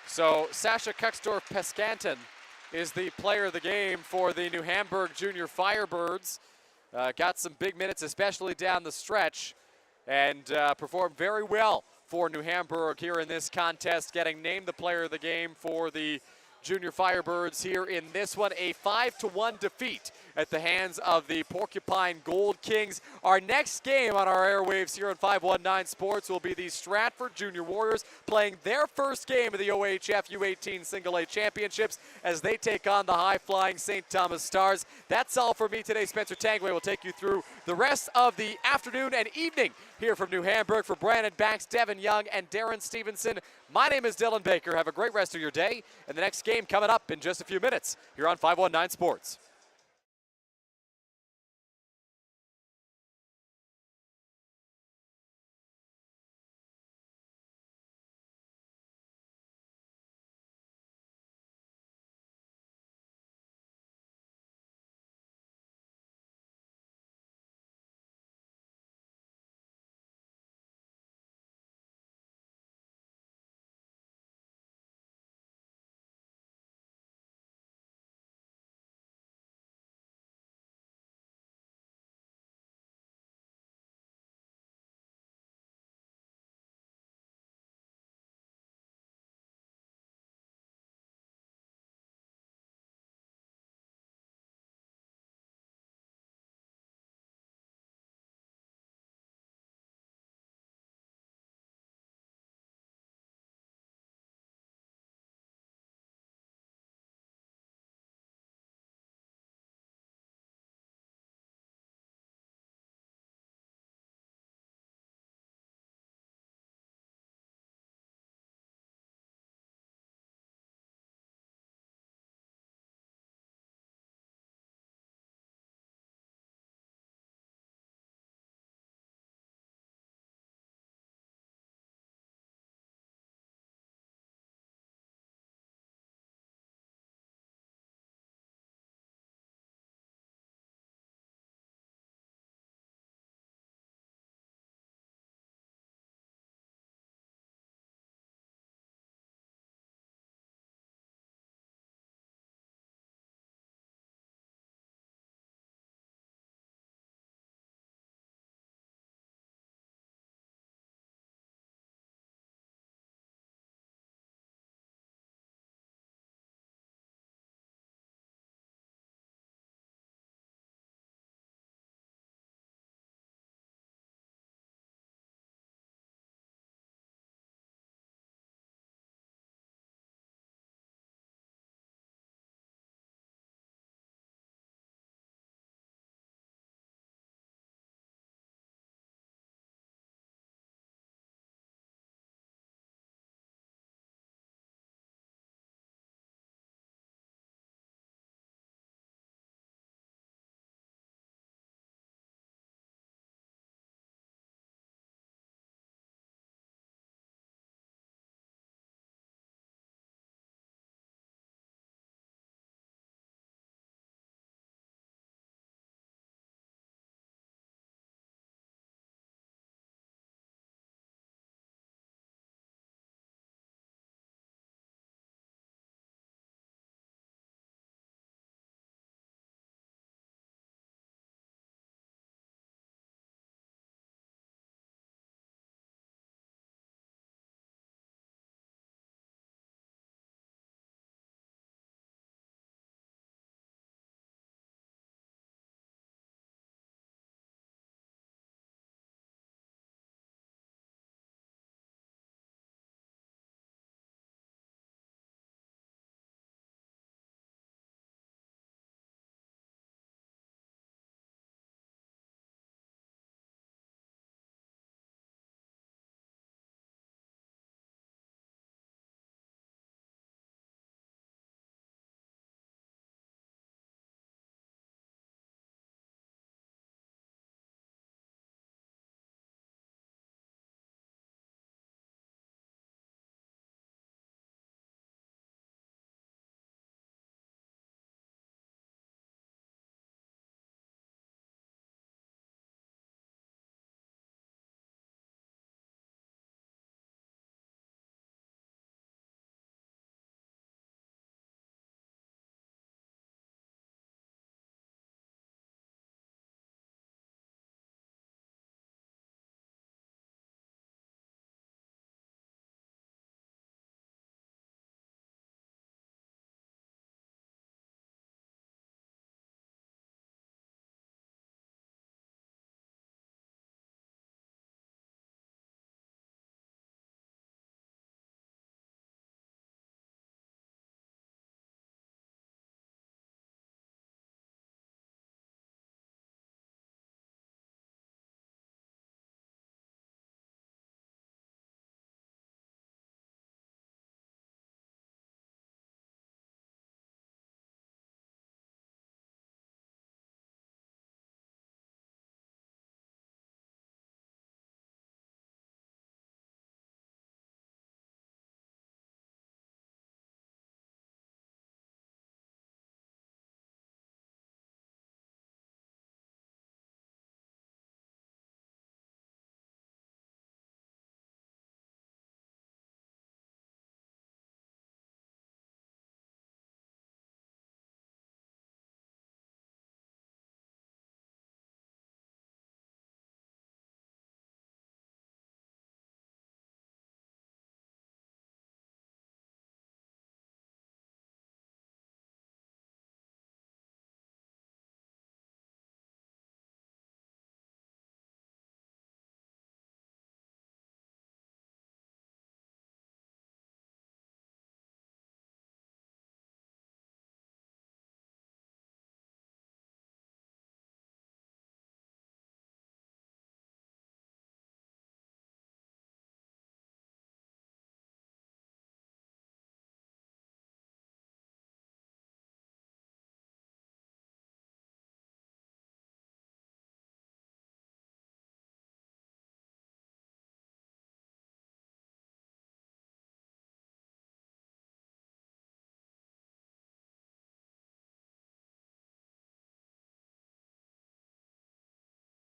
So Sasha Kuxdorf-Peskanten is the player of the game for the New Hamburg Junior Firebirds. Got some big minutes, especially down the stretch, and performed very well for New Hamburg here in this contest, getting named the player of the game for the Junior Firebirds here in this one. A 5-1 defeat at the hands of the Porcupine Gold Kings. Our next game on our airwaves here on 519 Sports will be the Stratford Junior Warriors playing their first game of the OHF U18 Single A Championships as they take on the high-flying St. Thomas Stars. That's all for me today. Spencer Tangway will take you through the rest of the afternoon and evening here from New Hamburg. For Brandon Banks, Devin Young, and Darren Stevenson, my name is Dylan Baker. Have a great rest of your day, and the next game coming up in just a few minutes here on 519 Sports.